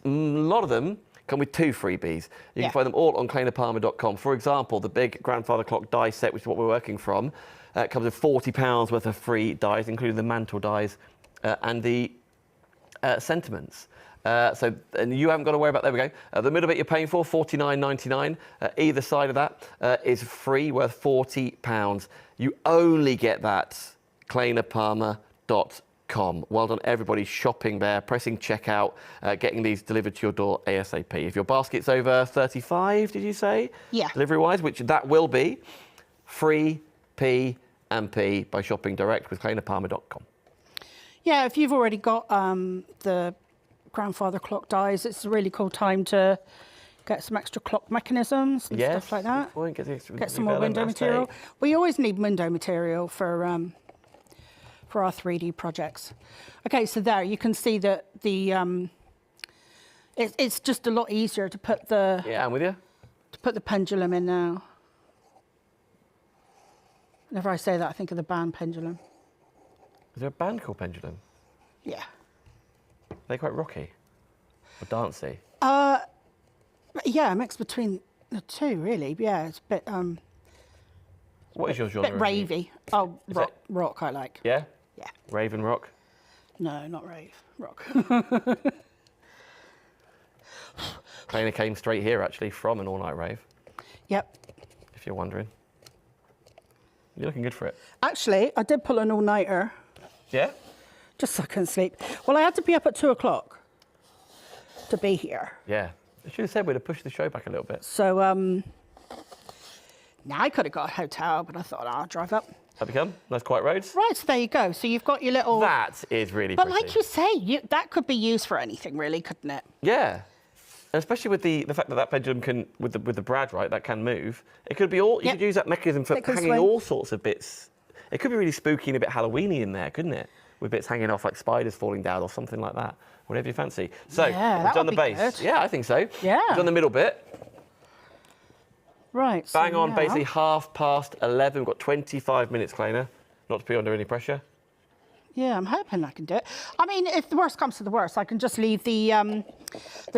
A lot of them come with 2 freebies. You can find them all on clainapalmer.com. For example, the big grandfather clock die set, which is what we're working from, comes with £40 worth of free dies, including the mantle dies and the sentiments. And you haven't got to worry about, there we go. The middle bit you're paying for, $49.99. Either side of that is free, worth £40. You only get that, clainapalmer.com. Well done, everybody shopping there, pressing checkout, getting these delivered to your door ASAP. If your basket's over 35, did you say? Yeah. Delivery-wise, which that will be, free P&P by shopping direct with clainapalmer.com. Yeah, if you've already got the grandfather clock dies, it's a really cool time to get some extra clock mechanisms and stuff like that. Get some more window material. We always need window material for our 3D projects. Okay, so there you can see that the it's just a lot easier to put the I'm with you. To put the pendulum in now. Whenever I say that, I think of the band Pendulum. Is there a band called Pendulum? Yeah. They're quite rocky or dancey. Yeah, a mix between the two, really. Yeah, it's a bit. What is your genre? Bit ravey. Oh, rock I like. Yeah? Yeah. Rave and rock? No, not rave. Rock. Claina came straight here, actually, from an all-night rave. Yep. If you're wondering. You're looking good for it. Actually, I did pull an all-nighter. Yeah? Just so I couldn't sleep. Well, I had to be up at 2 o'clock to be here. Yeah. I should have said we'd have pushed the show back a little bit. So, now I could have got a hotel, but I thought I'll drive up. Have you come? Nice quiet roads? Right, so there you go. So you've got your little... That is really But pretty. like you say, that could be used for anything, really, couldn't it? Yeah. And especially with the fact that pendulum can, with the brad, right, that can move. It could be all... You could use that mechanism for hanging all sorts of bits. It could be really spooky and a bit Halloween-y in there, couldn't it? With bits hanging off like spiders falling down or something like that. Whatever you fancy. So, yeah, we've done the base. Good. Yeah, I think so. Yeah. We've done the middle bit. Right. Bang on, basically 11:30. We've got 25 minutes, Claina. Not to be under any pressure. Yeah, I'm hoping I can do it. I mean, if the worst comes to the worst, I can just leave the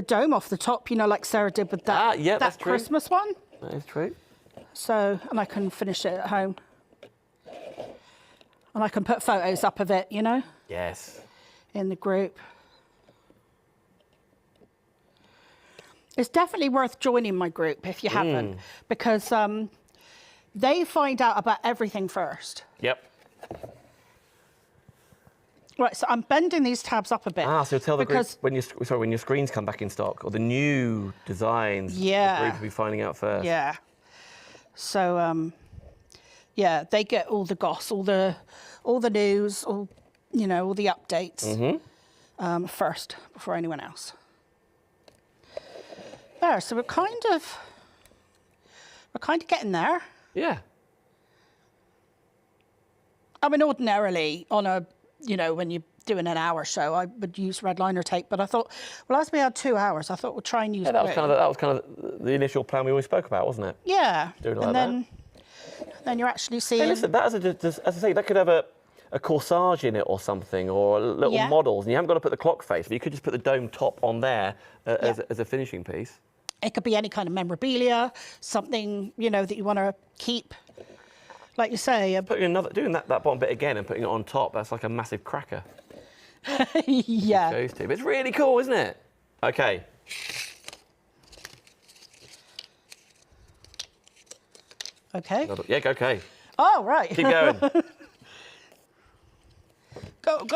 dome off the top, you know, like Sarah did with that, that's true. Christmas one. That is true. So, and I can finish it at home. And I can put photos up of it, you know? Yes. In the group. It's definitely worth joining my group if you haven't, because they find out about everything first. Yep. Right, so I'm bending these tabs up a bit. So tell the group when your screens come back in stock, or the new designs. Yeah. The group will be finding out first. Yeah. So yeah, they get all the goss, all the news, all the updates first before anyone else. There, so we're kind of getting there. Yeah. I mean, ordinarily on a, when you're doing an hour show, I would use red liner tape, but I thought, well, as we had 2 hours, I thought we'll try and use that was kind of the initial plan we always spoke about, wasn't it? Yeah. Doing it like and then you're actually seeing. Hey, listen, that as I say, that could have a corsage in it or something, or little models, and you haven't got to put the clock face, but you could just put the dome top on there as a finishing piece. It could be any kind of memorabilia, something, that you want to keep. Like you say. Doing that bottom bit again and putting it on top, that's like a massive cracker. Yeah. Those two. But it's really cool, isn't it? Okay. Okay. Yeah, okay. Oh, right. Keep going. Go.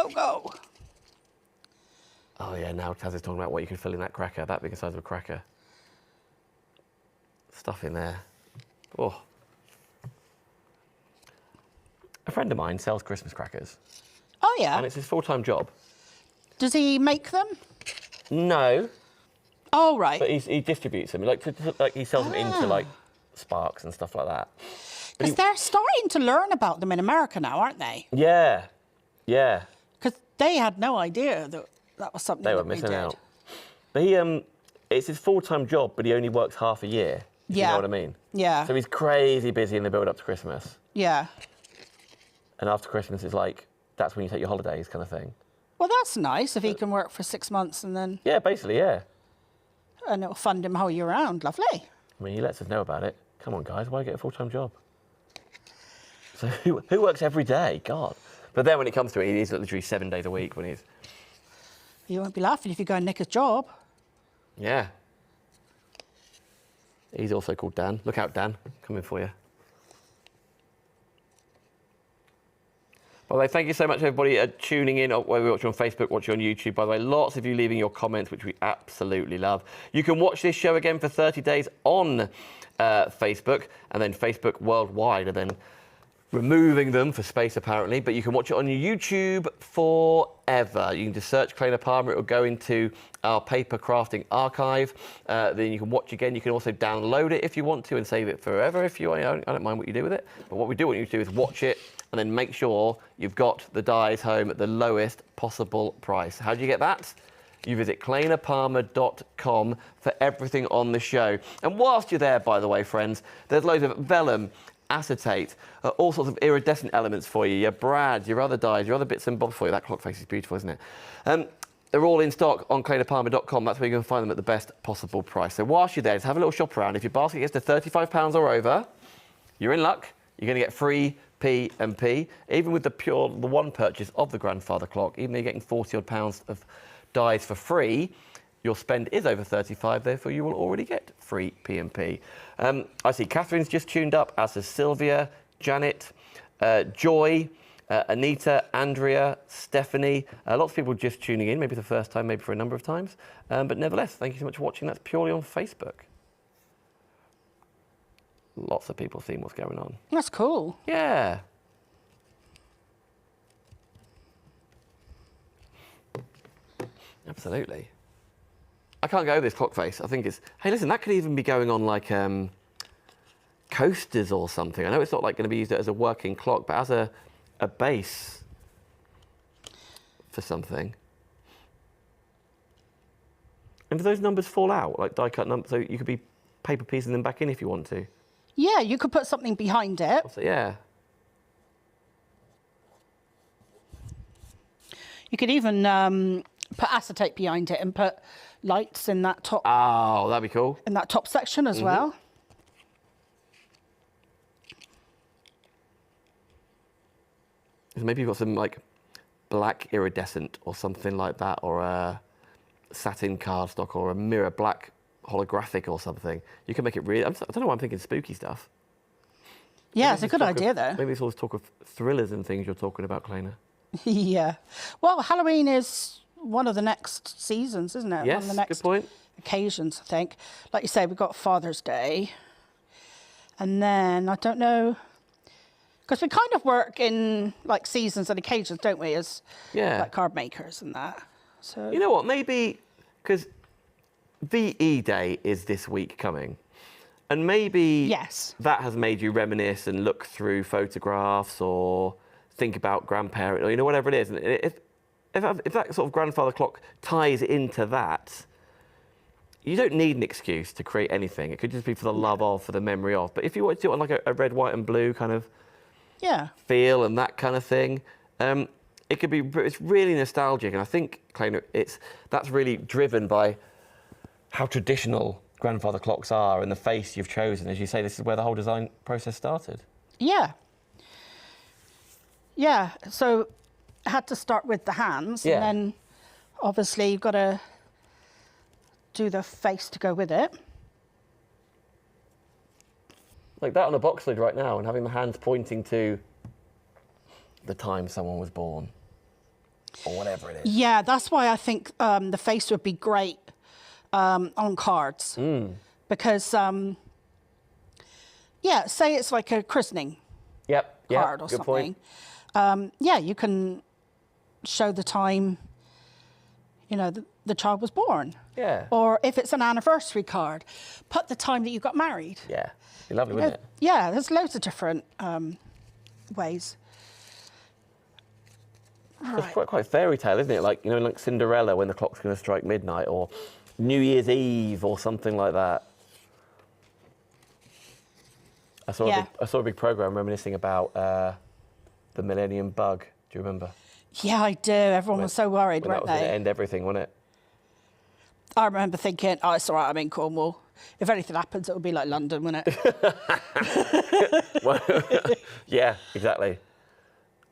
Oh, yeah, now Taz is talking about what you can fill in that cracker, that big a size of a cracker. Stuff in there. Oh. A friend of mine sells Christmas crackers, Oh, yeah. and it's his full-time job. Does he make them? No, Oh, right. but he distributes them. Like, like he sells them into like Sparks and stuff like that. Because they're starting to learn about them in America now, aren't they? Yeah, yeah. Because they had no idea that that was something They were that we missing did. out. But it's his full-time job, but he only works half a year. If you know what I mean? Yeah. So he's crazy busy in the build-up to Christmas. Yeah. And after Christmas, it's like, that's when you take your holidays kind of thing. Well, that's nice if he can work for 6 months and then, Yeah, basically, yeah. and it'll fund him whole year round. Lovely. I mean, he lets us know about it. Come on, guys, why get a full-time job? So who works every day? God. But then when it comes to it, he's literally 7 days a week when he's... You won't be laughing if you go and nick his job. Yeah. He's also called Dan. Look out, Dan. Coming for you. By the way, thank you so much, everybody, tuning in, whether you're watching on Facebook, watching on YouTube. By the way, lots of you leaving your comments, which we absolutely love. You can watch this show again for 30 days on Facebook, and then Facebook worldwide, and then removing them for space, apparently. But you can watch it on YouTube forever. You can just search Claina Palmer. It will go into our paper crafting archive. Then you can watch again. You can also download it if you want to and save it forever if you want. I don't mind what you do with it. But what we do want you to do is watch it and then make sure you've got the dies home at the lowest possible price. How do you get that? You visit clainapalmer.com for everything on the show. And whilst you're there, by the way, friends, there's loads of vellum, acetate, all sorts of iridescent elements for you, your brads, your other dyes, your other bits and bobs for you. That clock face is beautiful, isn't it? They're all in stock on clainapalmer.com. That's where you can find them at the best possible price. So whilst you're there, just have a little shop around. If your basket gets to £35 or over, you're in luck. You're going to get free P&P. Even with the one purchase of the grandfather clock, even though you're getting 40 odd pounds of dies for free, your spend is over 35, therefore you will already get free P&P. I see Catherine's just tuned up, as has Sylvia, Janet, Joy, Anita, Andrea, Stephanie. Lots of people just tuning in, maybe the first time, maybe for a number of times. But nevertheless, thank you so much for watching. That's purely on Facebook. Lots of people seeing what's going on. That's cool. Yeah. Absolutely. I can't go with this clock face. I think it's... Hey, listen, that could even be going on like coasters or something. I know it's not like going to be used as a working clock, but as a base for something. And do those numbers fall out, like die-cut numbers? So you could be paper piecing them back in if you want to. Yeah, you could put something behind it. So, yeah. You could even put acetate behind it and put lights in that top. Oh, that'd be cool. In that top section as well. So maybe you've got some like black iridescent or something like that, or a satin cardstock or a mirror black holographic or something. You can make it really... I don't know why I'm thinking spooky stuff. Yeah, Maybe it's a good idea, though. Maybe it's all this talk of thrillers and things you're talking about, Claina. Yeah. Well, Halloween is one of the next seasons, isn't it? Yes, one of the next good point. occasions, I think. Like you say, we've got Father's Day. And then, I don't know... Because we kind of work in, like, seasons and occasions, don't we, as like card makers and that. So you know what? Maybe... Because VE Day is this week coming. And maybe that has made you reminisce and look through photographs or think about grandparents, or, you know, whatever it is. And if that sort of grandfather clock ties into that, you don't need an excuse to create anything. It could just be for the love of, for the memory of. But if you want to do it on like a red, white and blue kind of feel and that kind of thing, it could be, it's really nostalgic. And I think, Claina, that's really driven by how traditional grandfather clocks are and the face you've chosen. As you say, this is where the whole design process started. Yeah. Yeah, so I had to start with the hands, and then obviously you've got to do the face to go with it. Like that on a box lid right now, and having the hands pointing to the time someone was born, or whatever it is. Yeah, that's why I think the face would be great on cards, because Yeah, say it's like a christening Yep. card or Good something. point. Yeah, you can show the time, you know, the child was born. Yeah. Or if it's an anniversary card, put the time that you got married. Yeah. Be lovely, wouldn't it? Yeah, there's loads of different ways. It's quite fairy tale, isn't it? Like, you know, like Cinderella when the clock's going to strike midnight, or New Year's Eve, or something like that. I saw a big program reminiscing about the Millennium Bug. Do you remember? Yeah, I do. Everyone was so worried, When that weren't was going to they? end everything, wasn't it? I remember thinking, oh, it's all right, I'm in Cornwall. If anything happens, it would be like London, wouldn't it? Well, yeah, exactly.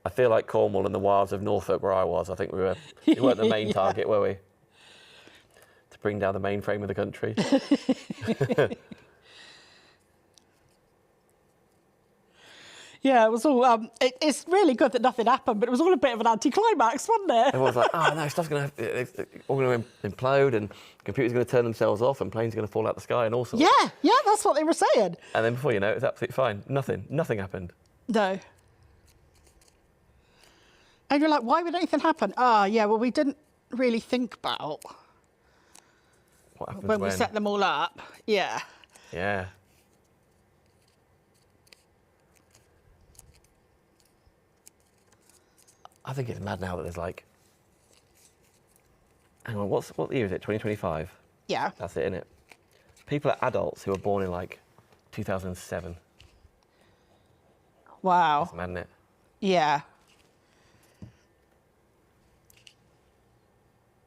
I feel like Cornwall and the wilds of Norfolk, where I was, I think we weren't the main target, were we? To bring down the mainframe of the country. Yeah, it was all. It's really good that nothing happened, but it was all a bit of an anticlimax, wasn't it? Everyone's like, oh no, stuff's going to all going to implode, and computers are going to turn themselves off, and planes are going to fall out the sky, and all sorts. Yeah, that's what they were saying. And then before you know it, it's absolutely fine. Nothing happened. No. And you're like, why would anything happen? Ah, yeah, well, we didn't really think about What happens when we set them all up. Yeah. Yeah. I think it's mad now that there's like, hang on, what year is it? 2025? Yeah. That's it, innit? People are adults who were born in like 2007. Wow. That's mad, isn't it? Yeah.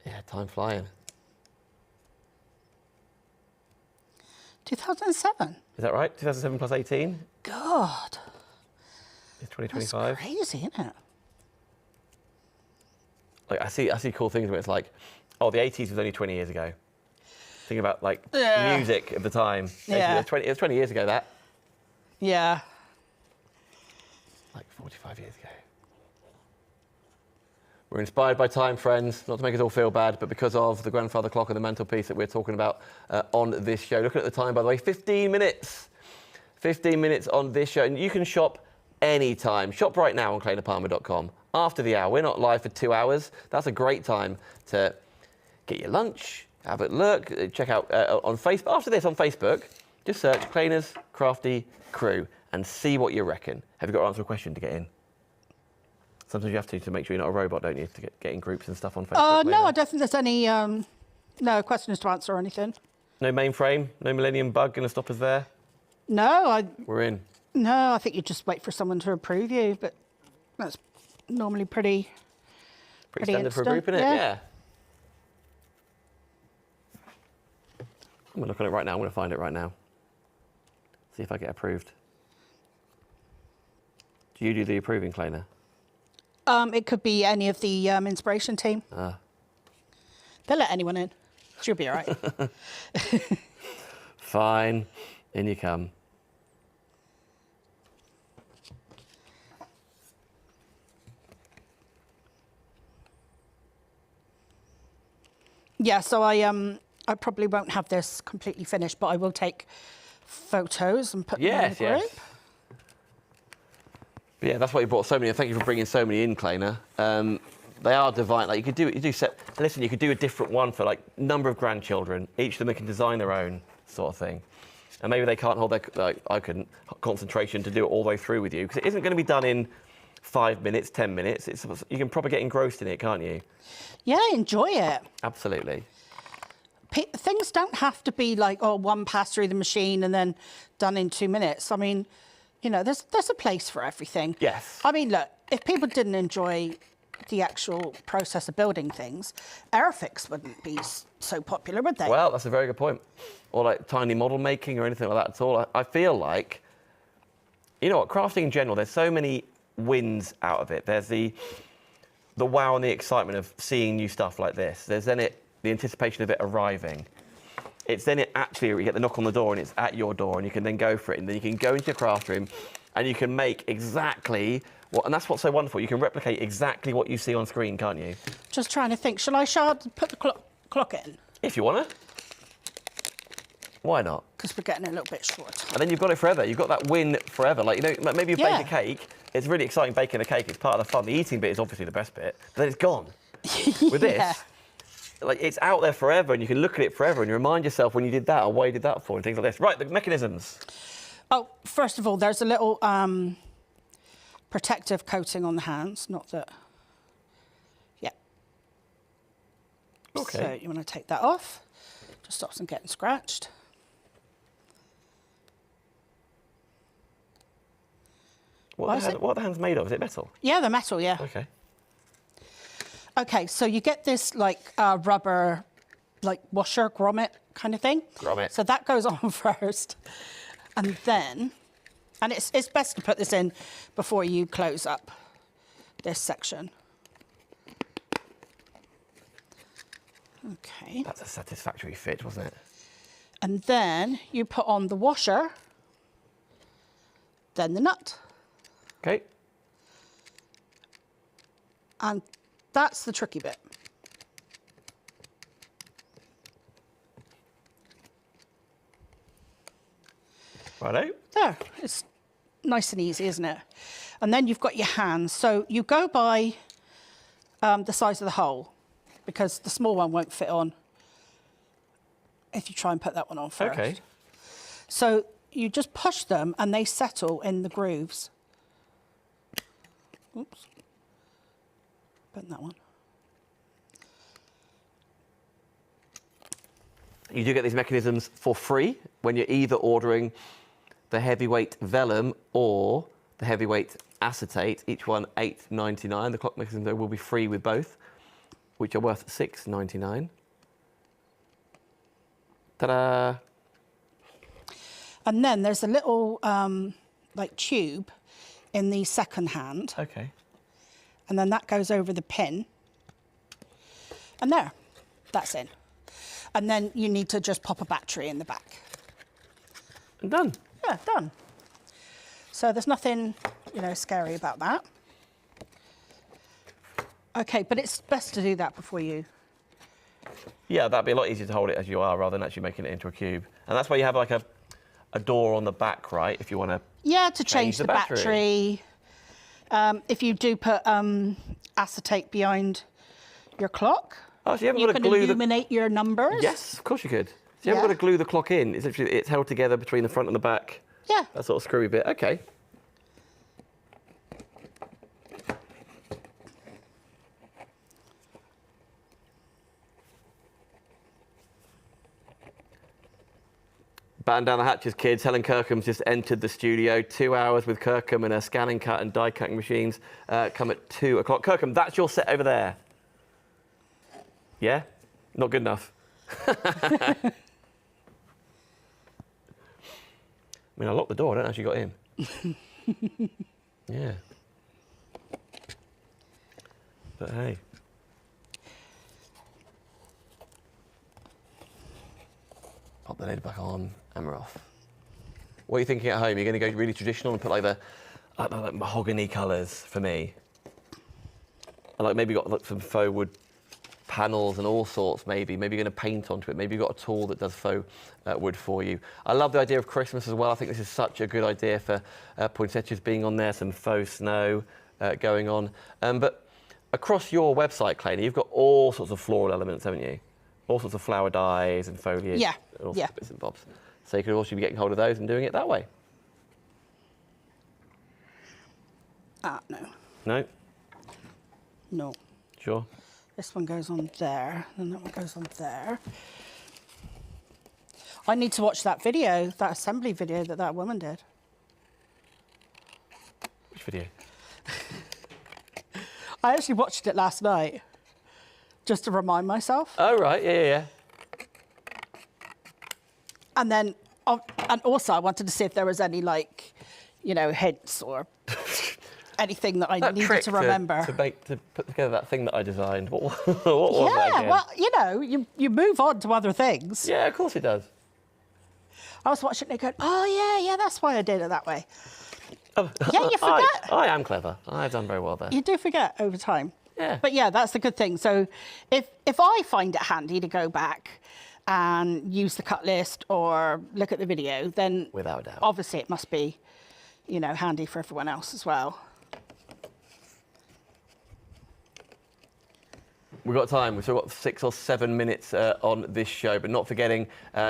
Yeah, time flying. 2007. Is that right? 2007 plus 18 God. is 2025. That's crazy, isn't it? Like I see cool things where it's like, oh, the 80s was only 20 years ago. Think about like Yeah. music of the time. Yeah. It was 20 years ago, that. Yeah. Like 45 years ago. We're inspired by time, friends, not to make us all feel bad, but because of the grandfather clock and the mantelpiece that we're talking about on this show. Looking at the time, by the way, 15 minutes. 15 minutes on this show. And you can shop anytime. Shop right now on clainapalmer.com. After the hour. We're not live for 2 hours. That's a great time to get your lunch, have a look, check out on Facebook. After this on Facebook, just search Claina's Crafty Crew and see what you reckon. Have you got to answer a question to get in? Sometimes you have to make sure you're not a robot, don't you, to get in groups and stuff on Facebook. No, I don't think there's any no questions to answer or anything. No mainframe, no Millennium Bug going to stop us there? No, We're in. I think you just wait for someone to approve you, but that's normally pretty Standard for a instant, group, innit? yeah. Yeah. I'm going to look at it right now. I'm going to find it right now. See if I get approved. Do you do the approving, Claina? It could be any of the inspiration team. Ah. They'll let anyone in. She'll be all right. Fine. In you come. Yeah, so I probably won't have this completely finished, but I will take photos and put them in the group. Yes. Yeah, that's why you brought so many. Thank you for bringing so many in, Claina. They are divine. Like you could do set. Listen, you could do a different one for like number of grandchildren. Each of them they can design their own sort of thing. And maybe they can't hold their I couldn't concentration to do it all the way through with you because it isn't going to be done in 5 minutes, 10 minutes. You can probably get engrossed in it, can't you? Yeah, enjoy it. Absolutely. Things don't have to be like, oh, one pass through the machine and then done in 2 minutes. I mean, you know, there's a place for everything. Yes. I mean, look, if people didn't enjoy the actual process of building things, Airfix wouldn't be so popular, would they? Well, that's a very good point. Or like tiny model making or anything like that at all. I feel like, you know what, crafting in general, there's so many wins out of it. There's the wow and the excitement of seeing new stuff like this. There's then the anticipation of it arriving. It's then you get the knock on the door and it's at your door and you can then go for it and then you can go into your craft room and you can make exactly what, and that's what's so wonderful. You can replicate exactly what you see on screen, can't you? Just trying to think, shall I put the clock in? If you want to. Why not? Because we're getting a little bit short. And then you've got it forever. You've got that win forever. Like, you know, maybe you bake a Yeah. cake. It's really exciting baking a cake. It's part of the fun. The eating bit is obviously the best bit. But then it's gone. With this, Yeah. like, it's out there forever, and you can look at it forever, and you remind yourself when you did that or why you did that for, and things like this. Right, the mechanisms. Oh, first of all, there's a little protective coating on the hands. Not that. Yeah. Okay. So you want to take that off. Just stops them getting scratched. What are the hands made of? Is it metal? Yeah, they're metal, yeah. Okay. Okay, so you get this like rubber, like washer, grommet kind of thing. Grommet. So that goes on first. And then, and it's best to put this in before you close up this section. Okay. That's a satisfactory fit, wasn't it? And then you put on the washer, then the nut. Okay. And that's the tricky bit. Righto. There, it's nice and easy, isn't it? And then you've got your hands. So you go by the size of the hole, because the small one won't fit on if you try and put that one on first. Okay. So you just push them and they settle in the grooves. Oops. Bend that one. You do get these mechanisms for free when you're either ordering the heavyweight vellum or the heavyweight acetate, each one $8.99. The clock mechanism though will be free with both, which are worth $6.99. Ta-da! And then there's a little like tube in the second hand, Okay. and then that goes over the pin. And there, that's in. And then you need to just pop a battery in the back. And done. Yeah, done. So there's nothing, you know, scary about that. Okay, but it's best to do that before you... Yeah, that'd be a lot easier to hold it as you are rather than actually making it into a cube. And that's why you have like a door on the back, right? If you want to... Yeah, to change the the battery. If you do put acetate behind your clock, Oh, so you haven't you got to can glue illuminate your numbers. Yes, of course you could. So you haven't Yeah. got to glue the clock in. It's held together between the front and the back. Yeah. That sort of screwy bit. Okay. Batten down the hatches, kids. Helen Kirkham's just entered the studio. 2 hours with Kirkham and her scanning cut and die cutting machines come at 2 o'clock. Kirkham, that's your set over there. Yeah? Not good enough. I mean, I locked the door. I don't know how she got in. Yeah. But hey. Pop the lid back on and we're off. What are you thinking at home? You're going to go really traditional and put like the like mahogany colours for me? And like maybe got like some faux wood panels and all sorts maybe. Maybe you're going to paint onto it. Maybe you've got a tool that does faux wood for you. I love the idea of Christmas as well. I think this is such a good idea for poinsettias being on there, some faux snow going on. But across your website, Claina, you've got all sorts of floral elements, haven't you? All sorts of flower dyes and foliage. Yeah, And all yeah. sorts of bits and bobs. So you could also be getting hold of those and doing it that way. No. No? No. Sure. This one goes on there, and that one goes on there. I need to watch that video, that assembly video that woman did. Which video? I actually watched it last night, just to remind myself. Oh, right. Yeah. And then, and also I wanted to see if there was any, like, you know, hints or anything that I That needed trick to remember. to put together that thing that I designed. What was that Yeah, again? well, you know, you move on to other things. Yeah, of course it does. I was watching it going, oh, yeah, that's why I did it that way. Oh, Yeah, you forget. I am clever. I've done very well there. You do forget over time. Yeah. But yeah, that's the good thing. So if I find it handy to go back and use the cut list or look at the video, then Without a doubt. obviously it must be, you know, handy for everyone else as well. We've got time. We've still got 6 or 7 minutes on this show, but not forgetting,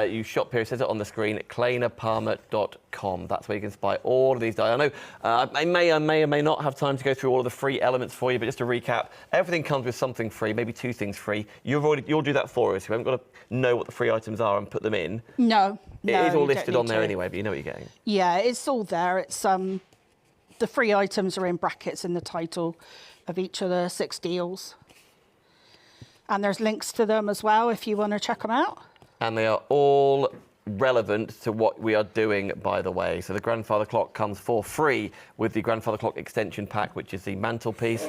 you shop here, it says it on the screen, at clainapalmer.com. That's where you can buy all of these dies. I know I may or may not have time to go through all of the free elements for you, but just to recap, everything comes with something free, maybe 2 things free. You'll do that for us. You haven't got to know what the free items are and put them in. No, It is all listed on there anyway, but you know what you're getting. Yeah, it's all there. It's the free items are in brackets in the title of each of the 6 deals. And there's links to them as well if you want to check them out. And they are all relevant to what we are doing, by the way. So the grandfather clock comes for free with the grandfather clock extension pack, which is the mantelpiece,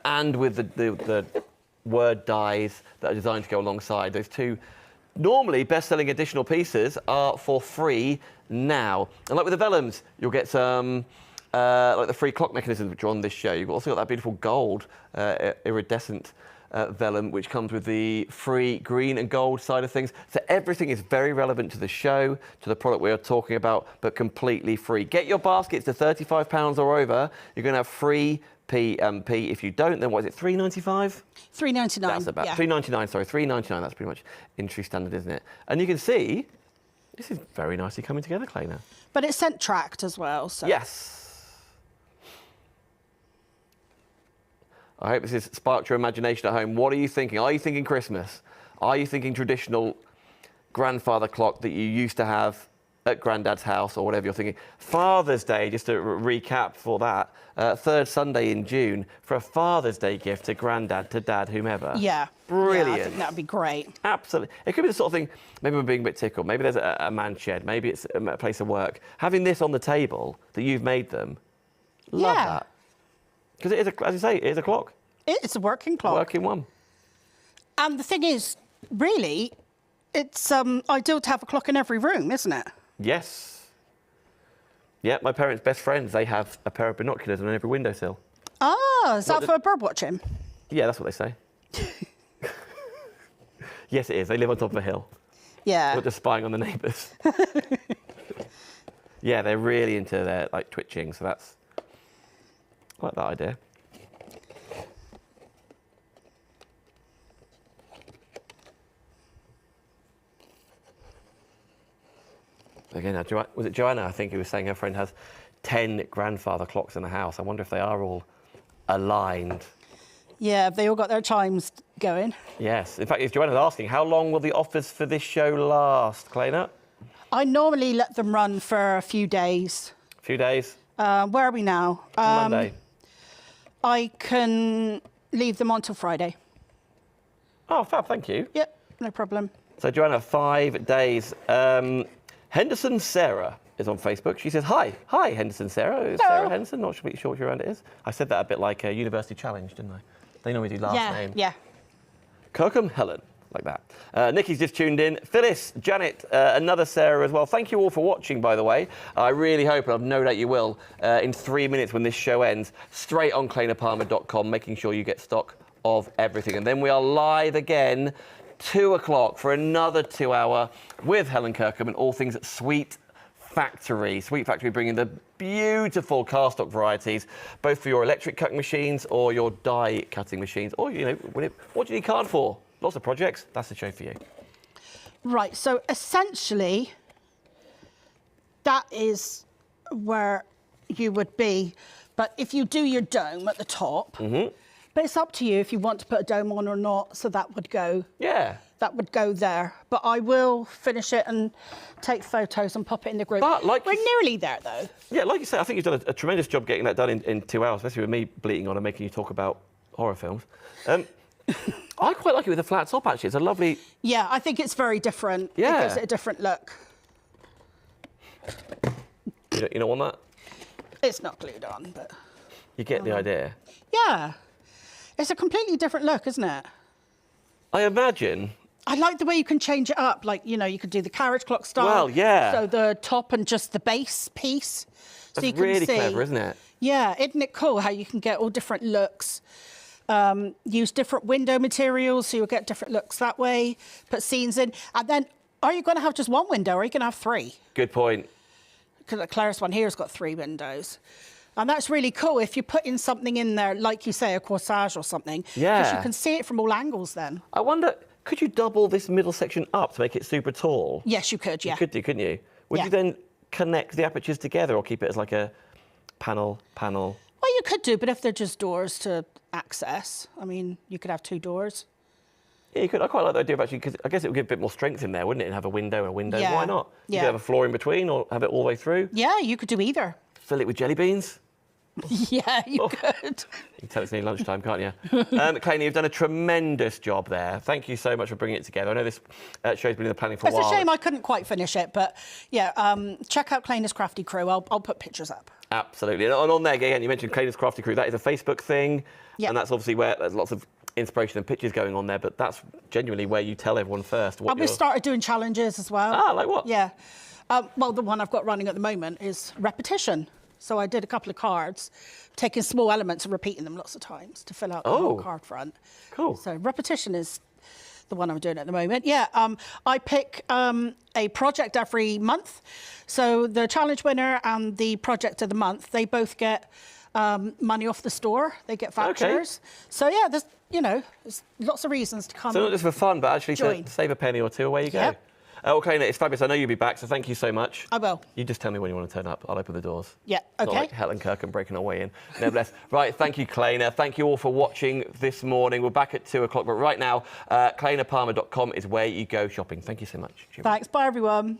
and with the word dies that are designed to go alongside. Those 2 normally best-selling additional pieces are for free now. And like with the Vellums, you'll get some like the free clock mechanisms which are on this show. You've also got that beautiful gold iridescent Vellum, which comes with the free green and gold side of things. So everything is very relevant to the show, to the product we are talking about, but completely free. Get your baskets to £35 or over. You're going to have free P&P. If you don't, then what is it, $3.95? $3.99. That's about $3.99. Sorry, $3.99. That's pretty much industry standard, isn't it? And you can see this is very nicely coming together, Claina. But it's scent tracked as well. So. Yes. I hope this has sparked your imagination at home. What are you thinking? Are you thinking Christmas? Are you thinking traditional grandfather clock that you used to have at Grandad's house or whatever you're thinking? Father's Day, just to recap for that, 3rd Sunday in June for a Father's Day gift to Grandad, to Dad, whomever. Yeah. Brilliant. Yeah, I think that would be great. Absolutely. It could be the sort of thing, maybe we're being a bit tickled. Maybe there's a man shed. Maybe it's a place of work. Having this on the table that you've made them, love that. Because it is, as you say, it is a clock. It's a working clock. Working one. And the thing is, really, it's ideal to have a clock in every room, isn't it? Yes. Yeah, my parents' best friends, they have a pair of binoculars on every windowsill. Ah, is that for bird watching? Yeah, that's what they say. Yes, it is. They live on top of a hill. Yeah. They're just spying on the neighbours. Yeah, they're really into their twitching, so that's... I like that idea. Again, was it Joanna, I think, who was saying her friend has 10 grandfather clocks in the house. I wonder if they are all aligned. Yeah, they all got their chimes going. Yes. In fact, if Joanna's asking, how long will the offers for this show last, Claina? I normally let them run for a few days. A few days? Where are we now? Monday. I can leave them on till Friday. Oh, fab, thank you. Yep, no problem. So, Joanna, 5 days. Henderson Sarah is on Facebook. She says, hi, Henderson Sarah. Is Sarah Henderson? Not sure which round it is. I said that a bit like a university challenge, didn't I? They normally do last name. Yeah. Kirkham Helen, like that. Nikki's just tuned in. Phyllis, Janet, another Sarah as well. Thank you all for watching, by the way. I really hope, and I've no doubt you will, in 3 minutes when this show ends, straight on clainapalmer.com, making sure you get stock of everything. And then we are live again 2 o'clock for another 2-hour with Helen Kirkham and all things Sweet Factory. Sweet Factory bringing the beautiful cast-stock varieties, both for your electric cutting machines or your die cutting machines, or, you know, what do you need card for? Lots of projects. That's the show for you. Right, so essentially, that is where you would be. But if you do your dome at the top, but it's up to you if you want to put a dome on or not, so that would go. Yeah. That would go there. But I will finish it and take photos and pop it in the group. But like we're nearly there, though. Yeah, like you say, I think you've done a tremendous job getting that done in 2 hours, especially with me bleating on and making you talk about horror films. I quite like it with a flat top, actually. It's a lovely... Yeah, I think it's very different. Yeah. It gives it a different look. You don't want that? It's not glued on, but... You get the idea. Yeah. It's a completely different look, isn't it? I imagine... I like the way you can change it up. Like, you know, you could do the carriage clock style. Well, yeah. So the top and just the base piece. So That's you can really see. clever, isn't it? Yeah, isn't it cool how you can get all different looks? use different window materials so you'll get different looks that way. Put scenes in. And then, are you going to have just one window or are you going to have 3? Good point. Because Claire's one here has got 3 windows. And that's really cool if you're putting something in there, like you say, a corsage or something. Yeah. Because you can see it from all angles then. I wonder, could you double this middle section up to make it super tall? Yes, you could, yeah. You could do, couldn't you? Would Yeah. you then connect the apertures together or keep it as like a panel? Well, you could do, but if they're just doors to access, I mean, you could have 2 doors. Yeah, you could. I quite like the idea of actually, because I guess it would give a bit more strength in there, wouldn't it? And have a window. Yeah. Why not? You Yeah. could have a floor in between or have it all the way through. Yeah, you could do either. Fill it with jelly beans. Yeah, you could. You can tell it's nearly lunchtime, can't you? Claina, you've done a tremendous job there. Thank you so much for bringing it together. I know this show's been in the planning for a while. It's a shame I couldn't quite finish it, but yeah, check out Claina's Crafty Crew. I'll put pictures up. Absolutely. And on there, again, you mentioned Claina's Crafty Crew. That is a Facebook thing. Yeah. And that's obviously where there's lots of inspiration and pictures going on there, but that's genuinely where you tell everyone first what We started doing challenges as well. Ah, like what? Yeah. Well, the one I've got running at the moment is repetition. So I did a couple of cards, taking small elements and repeating them lots of times to fill out the whole card front. Cool. So repetition is the one I'm doing at the moment. Yeah, I pick a project every month. So the challenge winner and the project of the month, they both get money off the store. They get vouchers. Okay. So yeah, there's lots of reasons to come. So not just for fun, but actually Join. to save a penny or two, away you go. Yep. Okay, it's fabulous. I know you'll be back, so thank you so much. I will. You just tell me when you want to turn up. I'll open the doors. Yeah, Not okay. like Helen Kirkham breaking our way in. Nevertheless. Right, thank you, Claina. Thank you all for watching this morning. We're back at 2 o'clock, but right now, clainapalmer.com is where you go shopping. Thank you so much. Thanks. Bye, everyone.